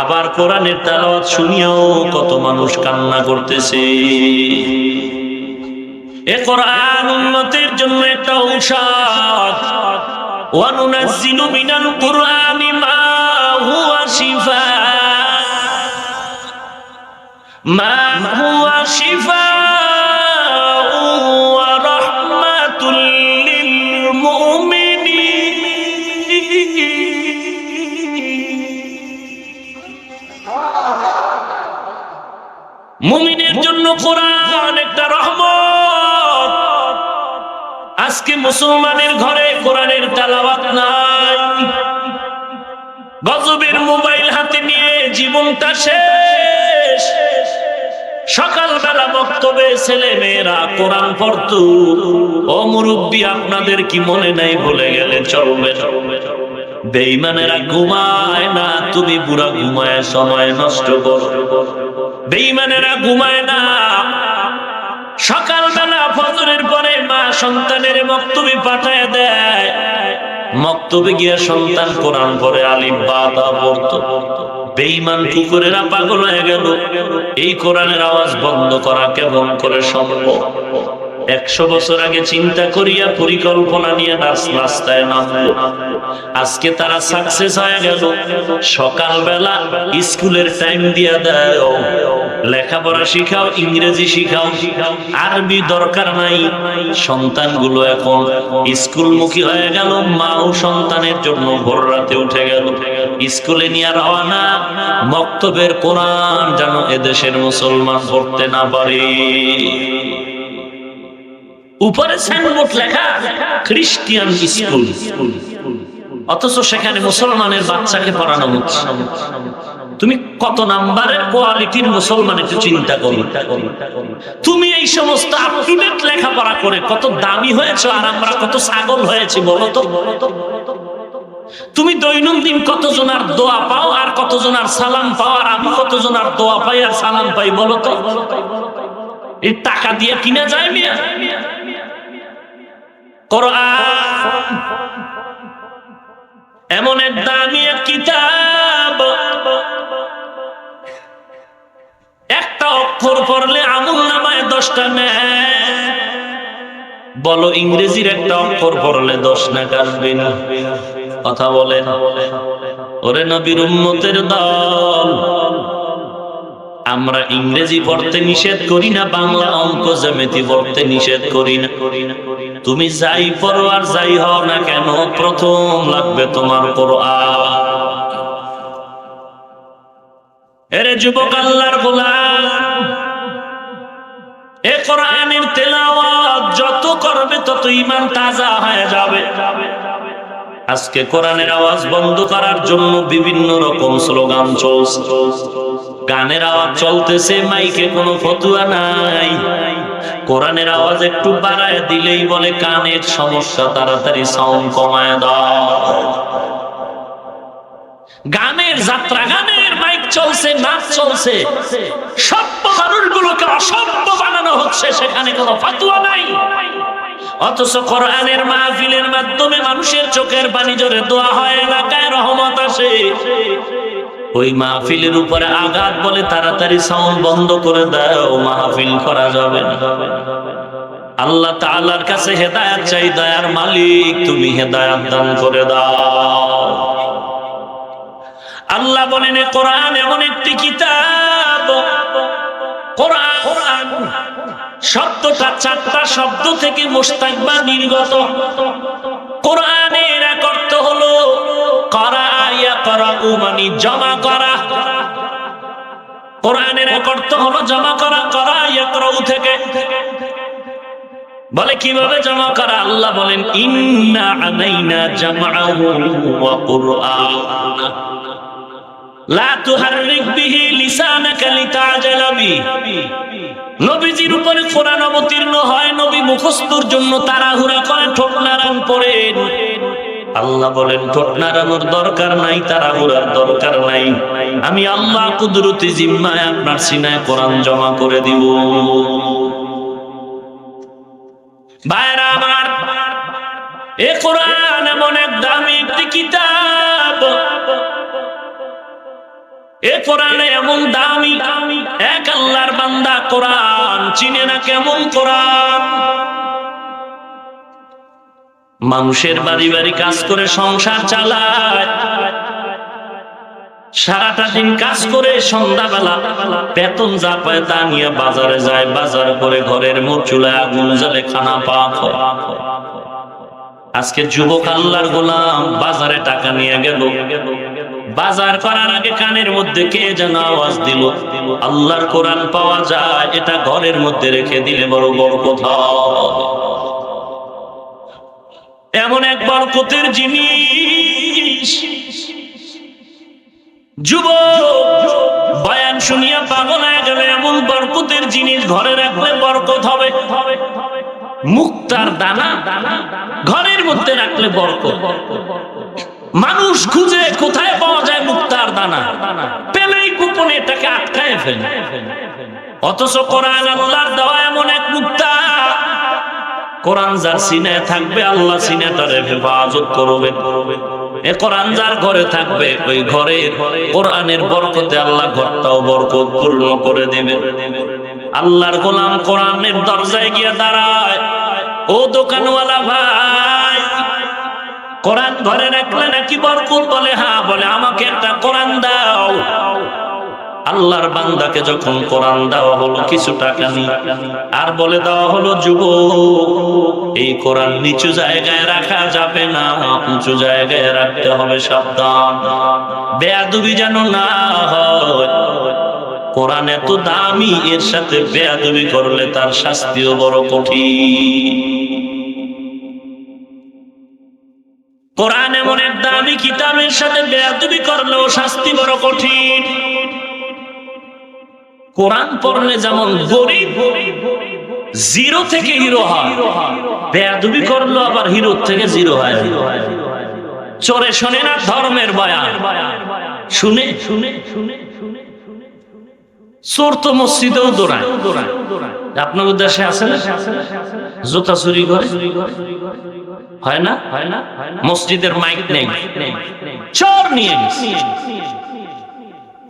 আবার কোরআনের তেলাওয়াত শুনিয়াও কত মানুষ কান্না করতেছে। এ কোরআন উম্মতের জন্য একটা ঔষধ। ওয়া নুনাজ্জিলু মিনাল কুরআনি মা হুয়া শিফা, মা হুয়া শিফা ওয়া রাহমাতুল লিল মুমিনিন। মুমিনের জন্য কোরআন একটা রহমত। আজকে মুসলমানের ঘরে কোরআনের তেলাওয়াত নাই, গজবের মোবাইল হাতে নিয়ে জীবনটা শেষ। সকালবেলা বক্তব্যে ছেলে মেয়েরা কোরআন পড়তো। ও মুরব্বী, আপনাদের কি মনে নাই? বলে গেলে চলবে। বেঈমানেরা ঘুমায় না, তুমি বুড়া ঘুমায় সময় নষ্ট করো। বেঈমানেরা ঘুমায় না, সকালবেলা ফজরের পরে মা সন্তানের মক্তবে পাঠায় দেয়, মক্তবে গিয়ে সন্তান কোরআন পড়ে, আলিফ বা তা পড়তো। বেঈমান কুকুরেরা পাগল হয়ে গেল, এই কোরআনের আওয়াজ বন্ধ করা কেমন করে সম্ভব? 100 বছর আগে চিন্তা করিয়া পরিকল্পনা নিয়ে রাস্তায় নামলো, আজকে তারা সাকসেস হয়ে গেল। সকালবেলা স্কুলের টাইম দিয়া দেয়, লেখাপড়া শিখাও, ইংরেজি শিখাও, আরবি দরকার নাই। সন্তানগুলো এখন স্কুলমুখী হয়ে গেল, মাও সন্তানের জন্য ভোর রাতে উঠে গেল, স্কুলে নিয়ে রওনা। মক্তবের কোরআন যেন এদেশের মুসলমান পড়তে না পারে। উপরে সাইনবোর্ড লেখা খ্রিস্টিয়ান স্কুল, অথচ সেখানে মুসলমানের বাচ্চাকে পড়ানো হচ্ছে। তুমি কত নাম্বারের কোয়ালিটির মুসলমান একটু চিন্তা করো। তুমি এই সমস্ত আপ টু ডেট লেখাপড়া করে কত দামি হয়েছে, আর আমরা কত ছাগল হয়েছি বলো তো। তুমি দৈনন্দিন কতজনার দোয়া পাও আর কতজনার সালাম পাও, আর আমি কতজনার দোয়া পাই আর সালাম পাই বলো তো। এই টাকা দিয়ে কিনা যায় মিয়া কোরআন? এমন এক দামি এক কিতাব, একটা অক্ষর পড়লে আমলনামায় 10টা নেয়। বলো ইংরেজির একটা অক্ষর পড়লে 10 না কাটবে না? কথা বলে না? ওরে নবীর উম্মতের দল, আমরা ইংরেজি পড়তে নিষেধ করি না, বাংলা অঙ্ক জ্যামিতি পড়তে নিষেধ করি না। তুমি যাই পড়ো আর যাই হও না কেন, প্রথম লাগবে তোমার কোরআন। এরে যুবক আল্লাহর গোলাম, এ কোরআনের তেলাওয়াত যত করবে তত ঈমান তাজা হয়ে যাবে। আজকে কোরআনের আওয়াজ বন্ধ করার জন্য বিভিন্ন রকম স্লোগান চলছে। গানের আওয়াজ চলতেছে, মাইকে কোনো ফতুয়া নাই। কোরআনের আওয়াজ একটু বাড়ায় দিলেই বলে কানের সমস্যা, তাড়াতাড়ি সাউন্ড কমায় দাও। গানের যাত্রা, গানের মাইক চলছে, নাচ চলছে, সভ্য মানুষগুলোকে অসভ্য বানানো হচ্ছে, সেখানে কোনো ফতোয়া নাই। অথচ কোরআনের মাহফিলের মাধ্যমে মানুষের চোখের পানি ঝরে দোয়া হয়, এলাকায় রহমত আসে। ওই মাহফিলের উপরে আঘাত বলে তাড়াতাড়ি সাউন্ড বন্ধ করে দাও, মাহফিল করা যাবে না। আল্লাহ তাআলার কাছে হেদায়েত চাই, দয়ার মালিক তুমি হেদায়েত দান করে দাও। আল্লাহ বলেন কোরআন এমন একটি কিতাব, কোরআন শব্দটা 4টা শব্দ থেকে মুশতাক বা নির্গত। কোরআনের এক অর্থ হলো করা, ইয়াকরাউ মানে জমা করা। কোরআনের এক অর্থ হলো জমা করা, করা ইয়াকরাউ থেকে। বলে কিভাবে জমা করা? আল্লাহ বলেন ইন্না আলাইনা জামআহু ওয়া কুরআন লা তুহাররিক বিহি লিসানাকা লিতাআজালা বিহি। নবীজির উপরে কোরআন অবতীর্ণ হয়, নবী মুখস্থর জন্য তাড়াহুড়া করে ঠোঁট নাড়ান পড়েন। আল্লাহ বলেন ঠোঁট নাড়ানোর দরকার নাই, তাড়াহুড়ার দরকার নাই, আমি আল্লাহ কুদরতি জিম্মায় আপনার সিনায় কোরআন জমা করে দিব। ভাইরা আমার, এ কোরআন এমন এক দামি একটি কিতাব, এ কোরআনে এমন দামি, এক আল্লাহর বান্দা কোরআন চিনে না কেমন কোরআন। মানুষের বাড়ি বাড়ি কাজ করে সংসার চালায়, সারাটা দিন কাজ করে সন্ধ্যাবেলা বেতন যা পায় তা নিয়ে বাজারে যায়, বাজার করে ঘরের মোট চুলায় আগুন জ্বালে খানা পাক হয়। আজকে যুবক আল্লাহর গোলাম বাজারে টাকা নিয়ে গেল, বাজার করার আগে কানের মধ্যে কে যেন আওয়াজ দিল, আল্লাহর কোরআন পাওয়া যায়, এটা ঘরের মধ্যে রেখে দিলে বড় বরকত হয়। এমন এক বরকতের জিনিস, যুবক বয়ান শুনিয়া পাগল হয়ে গেলে এমন বরকতের জিনিস ঘরে রাখলে বরকত হবে। মুক্তার দানা ঘরের মধ্যে রাখলে বরকত। মানুষ খুঁজে কোথায় পাওয়া যায় মুক্তার দানা, পেলেই গোপনে এটাকে আটকায় ফেলে। অথচ কোরআন আল্লাহর দেওয়া এমন এক মুক্তা, কোরআন যার সিনায় থাকবে আল্লাহ সিনাটারে হেফাজত করবে। এ কোরআন যার ঘরে থাকবে ওই ঘরে কোরআনের বরকতে আল্লাহ ঘরটাও বরকত পূর্ণ করে দেবে। আল্লাহর গোলাম কোরআনের দরজায় গিয়ে দাঁড়ায়, ও দোকানওয়ালা ভাই, কোরআন ঘরে রাখলে নাকি বরকত? বলে হ্যাঁ। বলে আমাকে একটা কোরআন দাও। আল্লাহর বান্দাকে যখন কোরআন দেওয়া হলো কিছু টাকা নিয়ে, আর বলে দেওয়া হলো যুবক এই কোরআন নিচু জায়গায় রাখা যাবে না, উঁচু জায়গায় রাখতে হবে, সাবধান বেয়াদবি যেন না হয়। কোরআন এত দামি, এর সাথে বেয়াদবি করলে তার শাস্তিও বড় কঠিন। কোরআন এমন এক দামি কিতাবের সাথে বেয়াদবি করলেও শাস্তি বড় কঠিন। কোরআন পড়লে যেমন গরিব জিরো থেকে হিরো হয়, বেয়াদবি করলো আবার হিরো থেকে জিরো হয়। চোরে শোনে না ধর্মের বয়ান, শুনে শুনে শুনে শুনে চোর তো মসজিদেও দৌড়ায়। আপনার উদ্দেশ্যে আছে না জুতা চুরি করে? হয় না? মসজিদের মাইক নেই, চোর নিয়ে গেছে।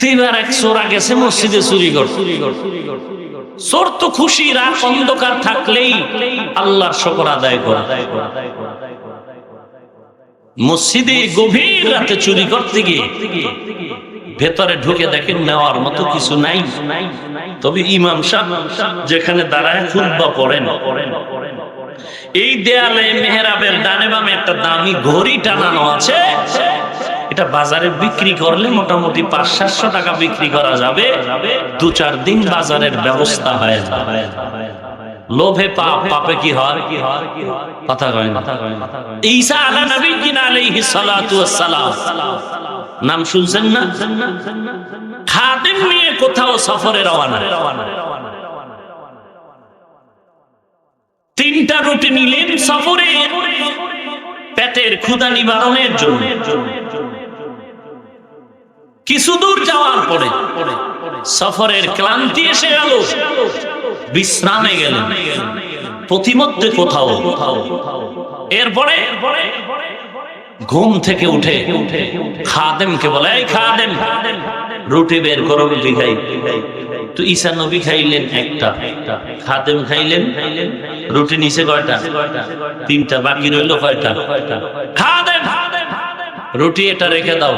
তিনবার এক চোর গেছে মসজিদে চুরি করতে। চোর তো খুশি, রাত অন্ধকার থাকলেই আল্লাহর শুকর আদায় করে। মসজিদে গভীর রাতে চুরি করতে গিয়ে ভেতরে ঢুকে দেখেন নেওয়ার মতো কিছু নাই, তবে ইমাম সাহেব যেখানে দাঁড়ায় খুতবা পড়েন, এই দেয়ালে মেহরাবের ডানে বামে একটা দামি ঘড়ি টানানো আছে। এটা বাজারে বিক্রি করলে মোটামুটি 500-700 টাকা বিক্রি করা যাবে। 2-4 দিন বাজারের ব্যবস্থা হয়। লোভে পাপ, পাপে কি হয়? কথা কয় না। ঈসা আলাইহিস সালাতু ওয়াস সালাম নাম শুনছেন না? খাদেম নিয়ে কোথাও সফরে রওনা। 3টা রুটি নিলেন সফরে পেটের ক্ষুধা নিবারণের জন্য। কিছু দূর যাওয়ার পরে সফরের ক্লান্তি এসে গেল, বিশ্রামে গেলেন পথিমধ্যে কোথাও। এরপরে ঘুম থেকে উঠে খাদেমকে বলে, এই খাদেম, রুটি বের করো, রুটি খাই। তো ঈসা নবী খাইলেন একটা, খাদেম খাইলেন, রুটি নিচে কয়টা? 3টা, বাকি রইল কয়টা? খাদেম রুটি এটা রেখে দাও,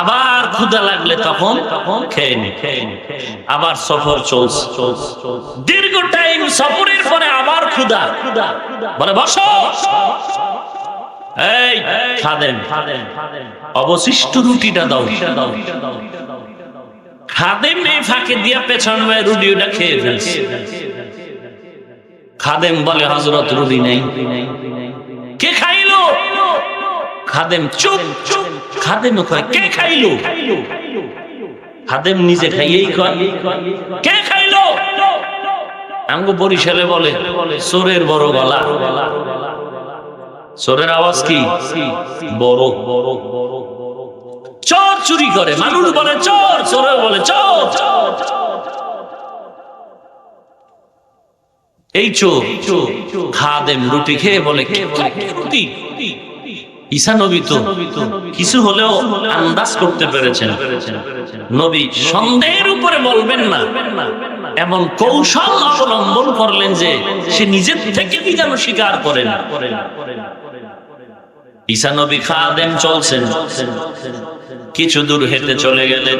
আবার ক্ষুধা লাগলে তখন খেয়ে নি। আবার সফর চলছে, দীর্ঘ টাইম সফরের পরে আবার ক্ষুধা, বলে বসো। এই খাদেম, অবশিষ্ট রুটিটা দাও। খাদেম এই ফাঁকে দিয়া পেছন হয়ে রুটি ওটা খেয়ে ফেলছে। খাদেম বলে, হযরত রুটি নেই। কে খাইলো? খাদেম চুপ। খাদেম কয়, কে খাইলো? খাদেম নিজে খাইয়েই কয়, কে খাইলো? আমগো বরিশালে বলে, চোরের বড় গলা। চোরের আওয়াজ কি? বড়। চোর চুরি করে, মানুষ বলে চোর, চোরে বলে চোর। এই চোর। খাদেম রুটি খেয়ে বলে, রুটি? ঈসা নবী তো কিছু হলেও আন্দাজ করতে পেরেছেন। নবী সন্দেহের উপরে বলবেন না এমন কৌশল অবলম্বন করলেন যে সে নিজের থেকে কি যেন স্বীকার করে না। ঈসা নবী খাদেম চলছেন, কিছু দূর হেঁটে চলে গেলেন।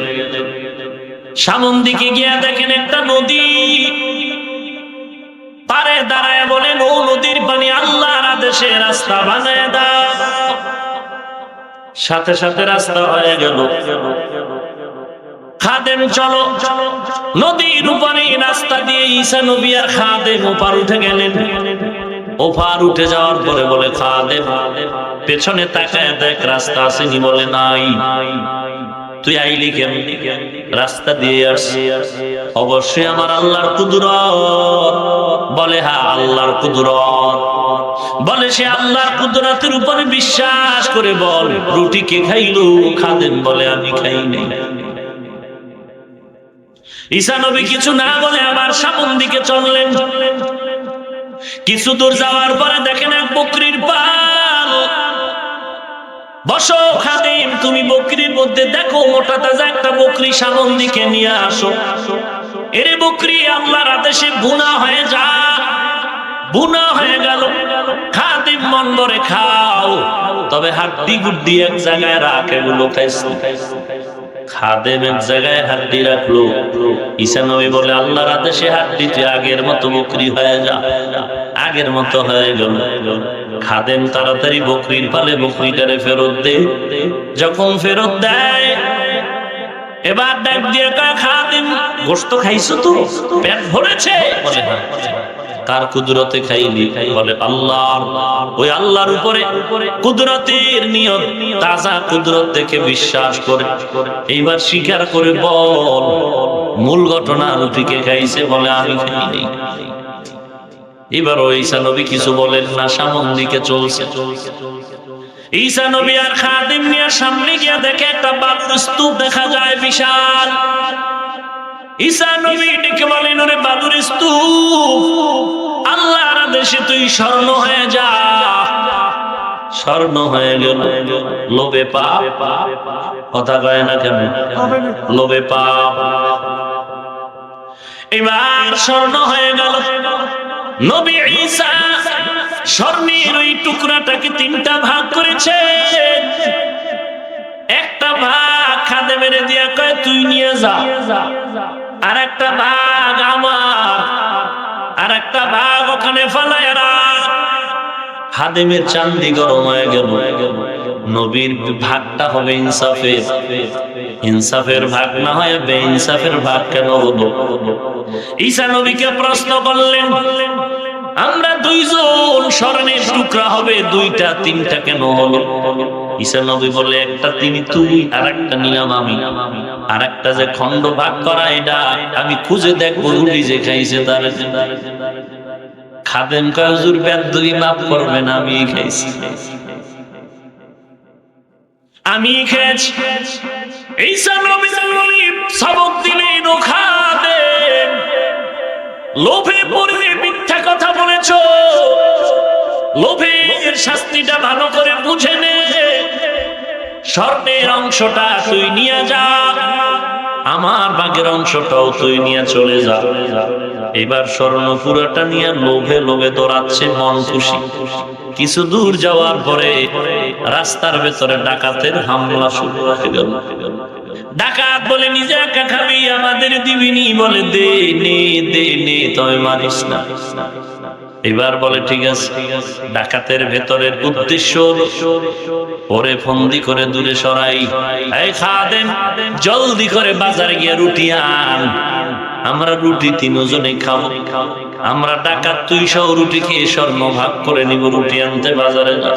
সামন দিকে গিয়া দেখেন একটা নদী, পারে দাঁড়ায় বলেন, ও নদীর পানি আল্লাহর আদেশে রাস্তা বানায় দাও। সাথে সাথে রাস্তা হয়ে গেল। খাদেম চলো, নদীর উপরে রাস্তা দিয়ে ঈসা নবী আর খাদেম ওপার উঠে গেলেন। ওপার উঠে যাওয়ার পরে বলে, খাদেম পেছনে তাকায় দেখ রাস্তা আসেনি। বলে, নাই। তুই আইলি কেন? রাস্তা দিয়ে আসছি। অবশ্যই আমার আল্লাহর কুদরত। বলে, হ্যাঁ আল্লাহর কুদরত। বলে, সে আল্লাহর কুদরতের উপরে বিশ্বাস করে বল, রুটি কে খাইলো? খাদেম বলে, আমি খাই নাই। ঈসা নবী কিছু না বলে আবার সামন দিকে চললেন। কিছু দূর যাওয়ার পরে দেখেন এক বকরির পাল। বসো খাদেম, তুমি বকরির মধ্যে দেখো মোটা তাজা একটা বকরি সামন দিকে নিয়ে আসো। এরে বকরি আল্লাহর আদেশে বুনা হয়ে যা। বুনা হয়ে গেল। খাদেম মন ভরে খাও, তবে হাড্ডি গুড্ডি এক জায়গায় রাখ। এগুলো খাইছো। খাদেম এক জায়গায় হাড্ডি রাখলো। ঈসা নবী বলে, আল্লাহর আদেশে হাড্ডি তুই আগের মতো বকরি হয়ে যা। আগের মতো হয়ে গেল। খাদেম তাড়াতাড়ি বকরির পালে বকরিটারে ফেরত দে। যখন ফেরত দেয়, এবার ডাক দিয়ে কয়, খাদেম গোশত খাইছো তো? পেট ভরেছে? বলে, হ্যাঁ। কার কুদরতে খাইলি? বলে, আল্লাহর। ওই আল্লাহর উপরে কুদরতের নিয়ত, তাজা কুদরত দেখে বিশ্বাস করে এইবার স্বীকার করে বল, মূল ঘটনা রুটিকে খাইছে? বলে, আমি খাইনি। এবার ওই ঈসা নবী কিছু বলেন না, সামন দিকে চলছে। ঈসা নবী আর খাদেম নিয়ে সামনে গিয়ে দেখে একটা বালুর স্তূপ দেখা যায় বিশাল। ঈসা নবী ডেকে বলেন, ওরে বালুর স্তূপ, আল্লাহর আদেশে তুই স্বর্ণ হয়ে যা। স্বর্ণ হয়ে গেল। লোভে পাপ, কথা কয় না কেন? লোভে পাপ। এবার স্বর্ণ হয়ে গেল। নবী ঈসা স্বর্ণের ওই টুকরাটাকে 3টা ভাগ করেছে। একটা ভাগ খাদেমের দিয়া কয়, তুই নিয়ে যা। আর একটা ভাগ আমার। আর একটা ভাগ ওখানে ফালায় রাখ। খাদেমের চান্দি গরম হয়ে গেল। নবীর ভাগটা হবে ইনসাফের। ইনসাফের ভাগ না হয় বেইনসাফের ভাগ কেন হলো? ঈসা নবীকে প্রশ্ন করলেন, আমরা 2 জন স্বর্ণের টুকরা হবে, 2টা 3টা কেন হলো? ঈসা নবী বলে একটা তিনি তুই, আর একটা নিলাম আমি, আর একটা যে খন্ড ভাগ করা এটা আমি খুঁজে দেখবো রুটি যে খাইছে তার। খাদেম কয় হুজুর বেদবি মাফ করবেন, আমি খাইছি, আমি খেয়েছি। ঈসা নবী সবক দিলেন ও খাদেম, লোভে পড়ে মিথ্যা কথা বলেছ, লোভের শাস্তিটা ভালো করে বুঝে নে, স্বর্ণের অংশটা তুই নিয়ে যা, আমার ভাগের অংশটাও তুই নিয়ে চলে যা। এবার স্বর্ণ পুরাটা নিয়ে লোভে লোভে দৌড়াচ্ছে মন খুশি। কিছু দূর যাওয়ার পরে রাস্তার ভেতরে ডাকাতের হামলা শুরু হয়ে গেল। ডাকাত বলে নিজে একা খাবি, আমাদের দিবিনি, বলে দে নে দে নে, তবে মারিস না। এবার বলে ঠিক আছে। ডাকাতের ভেতরের উদ্দেশ্য ওরে ফন্দি করে দূরে সরাই, এই খাদেম জলদি করে বাজারে গিয়ে রুটি আন, আমরা রুটি তিনজনে খাবো। আমরা ডাকাত তুই সহ রুটি খেয়ে স্বর্ণ ভাগ করে নিব, রুটি আনতে বাজারে যা।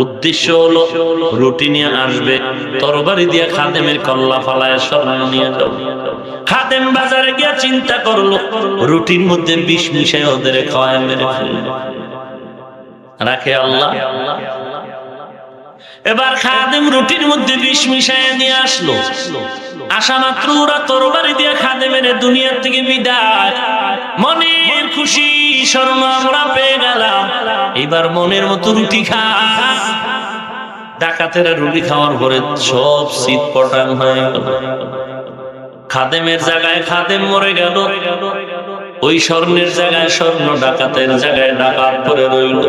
উদ্দেশ্য হলো রুটি নিয়ে আসবে, তরবারি দিয়ে খাদেমের কল্লা ফালায় স্বর্ণ নিয়ে যাও। খাদেম বাজারে গিয়ে চিন্তা করলো রুটির মধ্যে বিষ মিশায় ওদের খাওয়ায় মেরে ফেলবে, রাখে আল্লাহ। এবার খাদেম রুটির মধ্যে বিষ মিশায় নিয়ে আসলো, আসা মাত্র ওরা তরবারি দিয়ে খাদেমের দুনিয়ার থেকে বিদায়। মনের খুশি, স্বর্ণ আমরা পেয়ে গেলাম, এবার মনের মতো রুটি খা। ডাকাতেরা রুটি খাওয়ার পরে সব শীত পটাং হয়ে গেল। খাদেমের জায়গায় খাদেম মরে গেল, ওই স্বর্ণের জায়গায় স্বর্ণ, ডাকাতের জায়গায় ডাকাত পরে রইল।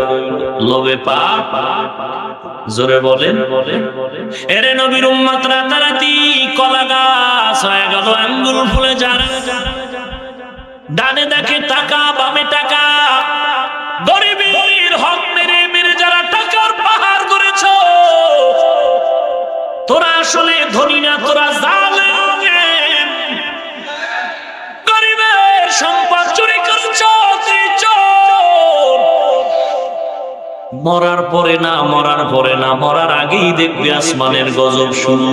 লোভে পাপ, জোরে বলেন। এরে নবীর উম্মত রাতারাতি কলা গাছ হয়ে গেল আঙ্গুল ফুলে যারা। ডানে দেখে টাকা, বামে টাকা, গরিবের হক মেরে মেরে যারা টাকার পাহাড় করেছ, তোরা আসলে ধনী না, তোরা জালেম। গরিবের সম্পদ চুরি করেছ, তুই চোর। মরার পরে না, মরার পরে না, মরার আগেই দেখবে আসমানের গজব শুরু।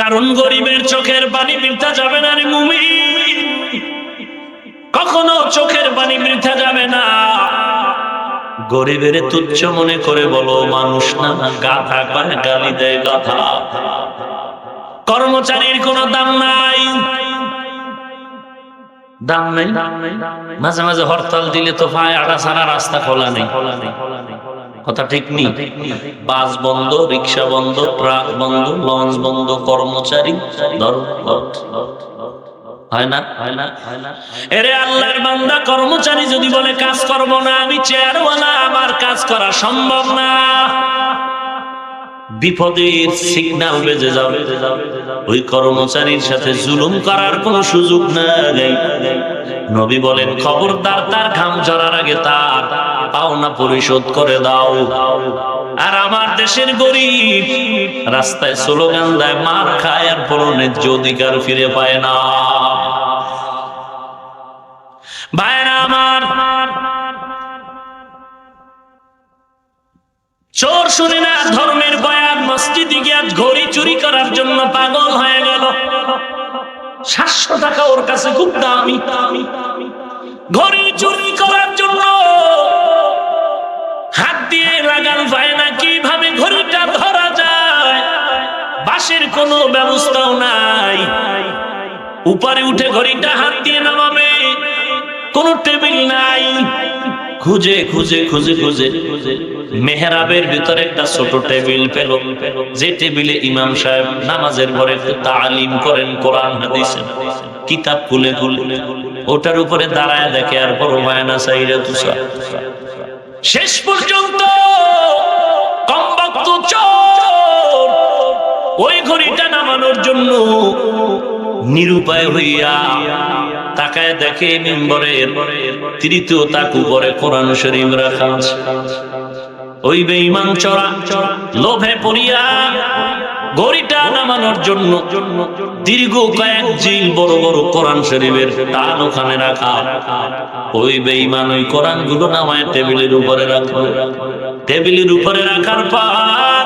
কারণ গরিবের চোখের পানি বৃথা যাবে না রে মুমিন, কখনো চোখের পানি বৃথা যাবে না। গরিবের তুচ্ছ মনে করে বলো মানুষ না, গাধা করে গালি দেয় গাধা। কর্মচারীর কোনো দাম নাই, দাম নেই। মাঝে মাঝে হরতাল দিলে তো পায় আড়া ছাড়া রাস্তা খোলা নেই, কথা ঠিক নেই। বাস বন্ধ, রিক্সা বন্ধ, ট্রাক বন্ধ, লঞ্চ বন্ধ, কর্মচারী হয় না, হয় না, হয় না। এরে আল্লাহর বান্দা, কর্মচারী যদি বলে কাজ করব না, আমি চেয়ারওয়ালা, আমার কাজ করা সম্ভব না, বিপদের সিগন্যাল বেজে যাবে। ওই কর্মচারীর সাথে জুলুম করার কোনো সুযোগ নাই। নবী বলেন খবরদার, তার ঘাম ঝরার আগে তার পাওনা পরিশোধ করে দাও। আর আমার দেশের গরিব রাস্তায় স্লোগান দেয়, মার খায়, আর কোনো ন্যায্য অধিকার ফিরে পায় না। ভাইরা আমার, চোর শুনে না ধর্মের বয়ান, মসজিদে গিয়ে ঘড়ি চুরি করার জন্য পাগল হয়ে গেল। 700 টাকা ওর কাছে খুব দামি, ঘড়ি চুরি করার জন্য হাত দিয়ে লাগাল পায় না, কিভাবে ঘড়িটা ধরা যায়। বাঁশের কোনো ব্যবস্থাও নাই, উপরে উঠে ঘড়িটা হাত দিয়ে নামাবে, কোনো টেবিল নাই। খুঁজে খুঁজে খুঁজে খুঁজে মেহরাবের ভিতরে একটা ছোট টেবিল পেল, যে টেবিলে ইমাম সাহেব নামাজের পরে একটু তালিম করেন, কোরআন হাদিসের কিতাব খুলে খুলে ওটার উপরে দাঁড়ায় দেখে, আর বড় বায়না চাইরা তুষা। শেষ পর্যন্ত কমবক্ত চোর ওই ঘড়িটা নামানোর জন্য নিরুপায় হইয়া তাকায় দেখে মিম্বরের তৃতীয় তাক উপরে কোরআন শরীফ রাখা আছে। ওই বেঈমান চোরা লোভে পড়িয়া ঘড়িটা নামানোর জন্য দীর্ঘ কয়েক জিল বড় বড় কোরআন শরীফের টান ওখানে রাখা। ওই বেঈমান ওই কোরআন গুলো নামায় টেবিলের উপরে রাখলো। টেবিলের উপরে রাখার পর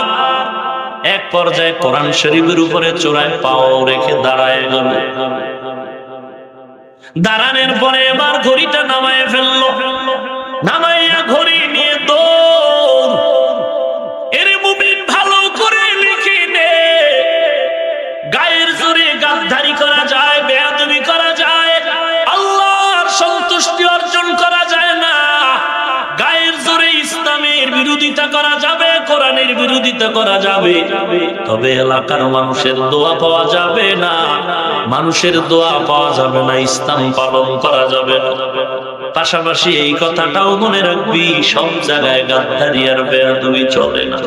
এক পর্যায়ে কোরআন শরীফের উপরে চূড়ায় পাও রেখে দাঁড়ায় গেল। দাঁড়ানোর পরে এবার ঘড়িটা নামায় ফেললো, নামাইয়া ঘড়ি নিয়ে দৌড়। এর মুমিন ভালো করে লিখে নে, গায়ের জোরে গাদ্দারি করা যায়, বেয়াদবি করা যায়, আল্লাহর সন্তুষ্টি অর্জন করা যায় না। গায়ের জোরে ইসলামের বিরোধিতা করা যাবে, কোরআনের বিরোধিতা করা যাবে, তবে এলাকার মানুষের দোয়া পাওয়া যাবে না, মানুষের দোয়া পাওয়া যাবে না, ইসলাম পালন করা যাবে না। পাশাপাশি এই কথাটাও মনে রাখবি, সব জায়গায় গাদ্দারি আর বেয়াদবি চলে না।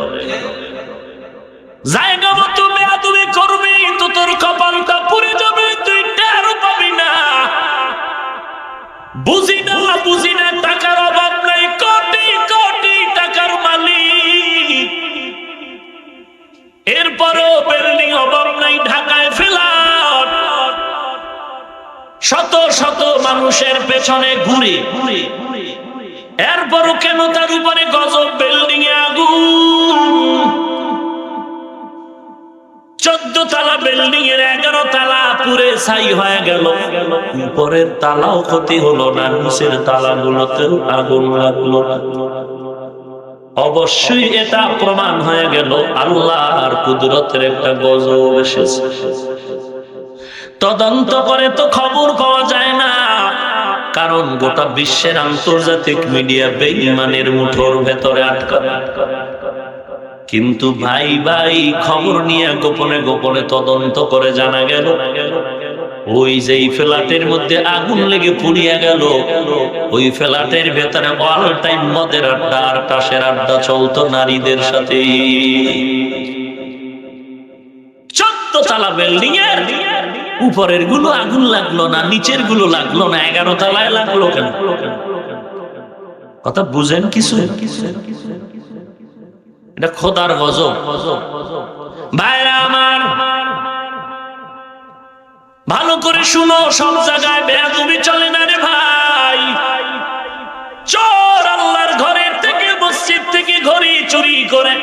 জায়গা মতো বেয়াদবি করবি তো তোর কপালটা পুড়ে যাবে, তুই টেরও পাবি না। বুঝি না বুঝি না, টাকার অভাব নাই, কোটি কোটি টাকার মালিক, এরপরও বিল্ডিং অভাব নাই, ঢাকায় ফ্ল্যাট, শত শত মানুষের পেছনে ঘুরে, এরপরও কেন তার উপরে গজব বিল্ডিং এ আগুন। 14 তালা বিল্ডিং এর 11 তালা পুরে ছাই হয়ে গেল, উপরের তালাও ক্ষতি হলো না, নিচের তালাগুলোতেও আগুন লাগলো। অবশ্যই এটা প্রমাণ হয়ে গেল আল্লাহর কুদরতের একটা গজব এসেছে। তদন্ত করে তো খবর পাওয়া যায় না, কারণ গোটা বিশ্বের আন্তর্জাতিক মিডিয়া বেঈমানের মুঠোর ভেতরে আটকা। কিন্তু ভাই ভাই খবর নিয়ে গোপনে গোপনে তদন্ত করে জানা গেল, ওই যে ফ্ল্যাটের মধ্যে আগুন লেগে পুড়িয়ে গেল, ওই ফ্ল্যাটের ভেতরে অল টাইম মদের আড্ডা আর তাসের আড্ডা চলতো নারীদের সাথে। 14 তালা বিল্ডিং এর উপরের গুলো আগুন লাগলো না, নিচের গুলো লাগলো না, 11 তালায় লাগলো কেন? কথা বুঝেন কিছু? এটা খোদার গজব। ভাইরা আমার, ভালো করে শুনো, সব জায়গায় বেয়াদবি চলে না রে ভাই। চোর আল্লাহর ঘরের থেকে, মসজিদ থেকে ঘড়ি চুরি করে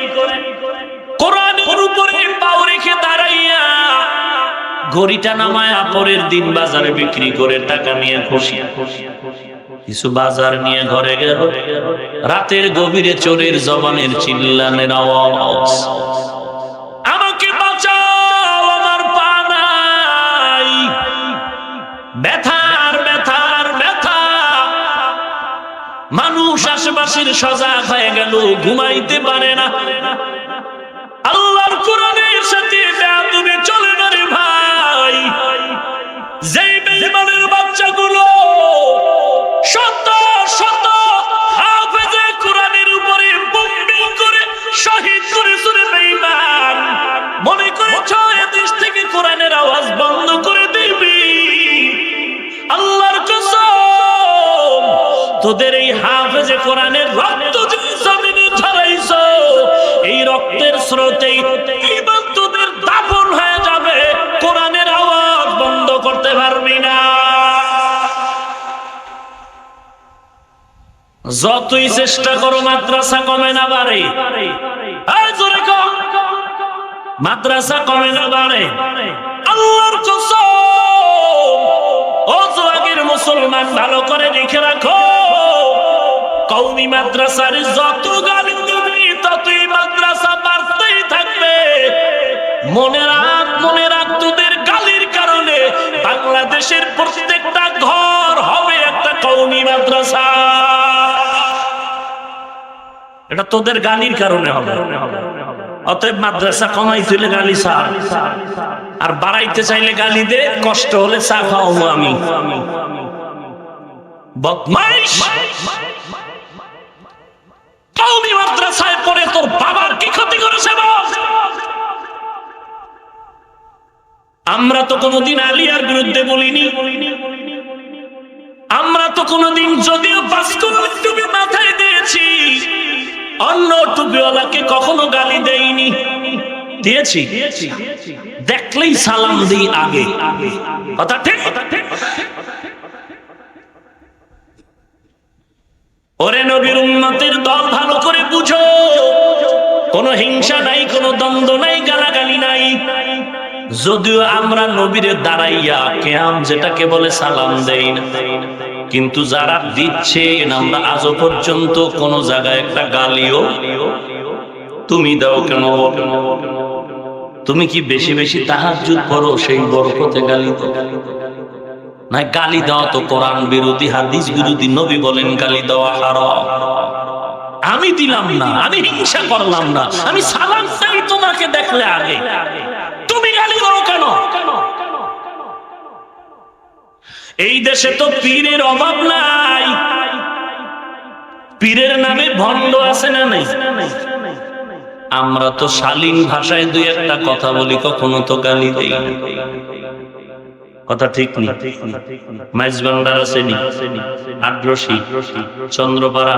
কোরআনের উপরে পাও রেখে দাঁড়াইয়া ঘড়িটা নামায়া পরের দিন বাজারে বিক্রি করে টাকা নিয়ে খুশি। কিছু বাজার নিয়ে ঘরে গেল, রাতের গভীরে চোরের জবানের চিল্লানের আওয়াজ, আমাকে বাঁচাও, আমার পা নাই, ব্যথার ব্যথার ব্যথা। মানুষ আশেপাশের সজাগ হয়ে গেল, ঘুমাইতে পারে না। আল্লাহর কোরআনের সাথে বেয়াদবি চলে না রে ভাই। যেই বেঈমানের বাচ্চাগুলো শত শত হাফেজে কোরআনের উপরে বম্বিং করে শহীদ করেছে রে বেঈমান, মনে করেছ এদেশ থেকে কোরআনের আওয়াজ বন্ধ করে দিবি? আল্লাহর কসম, তোদের এই হাফেজে কোরআনের রক্ত যে জমিনে ঝরাইছ, এই রক্তের স্রোতে ঈমান তোদের দাফন হয়ে যাবে, কোরআনের আওয়াজ বন্ধ করতে পারবি না। যতই চেষ্টা করো মাদ্রাসা কমে না বাড়ে, জোরে কম, মাদ্রাসা কমে না বাড়ে। আল্লাহর কসম, ও জোয়াগের মুসলমান, ভালো করে দেখে রাখো, কওমি মাদ্রাসার যত গালি দিবি ততই মাদ্রাসা বাড়তেই থাকবে। মনে রাখ তোদের গালির কারণে বাংলাদেশের প্রত্যেকটা ঘর হবে একটা কওমি মাদ্রাসা। এটা তোদের গালির কারণে হবে। অতএব মাদ্রাসা কমাই তুলে গালি চা, আর বাড়াইতে চাইলে গালি দে, কষ্ট হলে চা খাওয়াবো আমি। বদমাইশ, কওমি মাদ্রাসায় পড়ে তোর বাবার কি ক্ষতি করেছে বল? আমরা তো কোনোদিন আলিয়ার বিরুদ্ধে বলিনি, আমরা তো কোনোদিন, যদিও বাস্কলের টুপি মাথায় দিয়েছি, অন্য টুপিওয়ালাকে কখনো গালি দেইনি। দিয়েছি, দেখলেই সালাম দিই আগে, কথা ঠিক? ওরে নবীর উম্মতের দল, ভালো করে বুঝো, কোনো হিংসা নাই, কোনো দ্বন্দ্ব নাই, গালাগালি নাই। যদিও আমরা নবীরে দাঁড়াইয়া কেয়াম যেটাকে বলে সালাম দেই না, কিন্তু যারা দিচ্ছে আমরা আজও পর্যন্ত কোন জায়গায় একটা গালিও তুমি দাও কেন? তুমি কি বেশি বেশি তাহাজ্জুদ পড়ো সেই বরকতে গালি দাও? না, গালি দেওয়া তো কোরআন বিরোধী, হাদিস বিরোধী। নবী বলেন গালি দেওয়া হারাম। আমি দিলাম না, আমি হিংসা করলাম না, আমি সালাম চাই তোমাকে দেখলে আগে, তুমি গালি দাও কেন? এই দেশে তো পীরের অভাব নাই। পীরের নামে ভণ্ড আছে না নাই? আমরা তো শালীন ভাষায় দুই একটা কথা বলি, কখনো তো গালি দেই না। কথা ঠিক নেই? মাইজবান্ডার আসেনি, আগ্রসী, চন্দ্রপাড়া,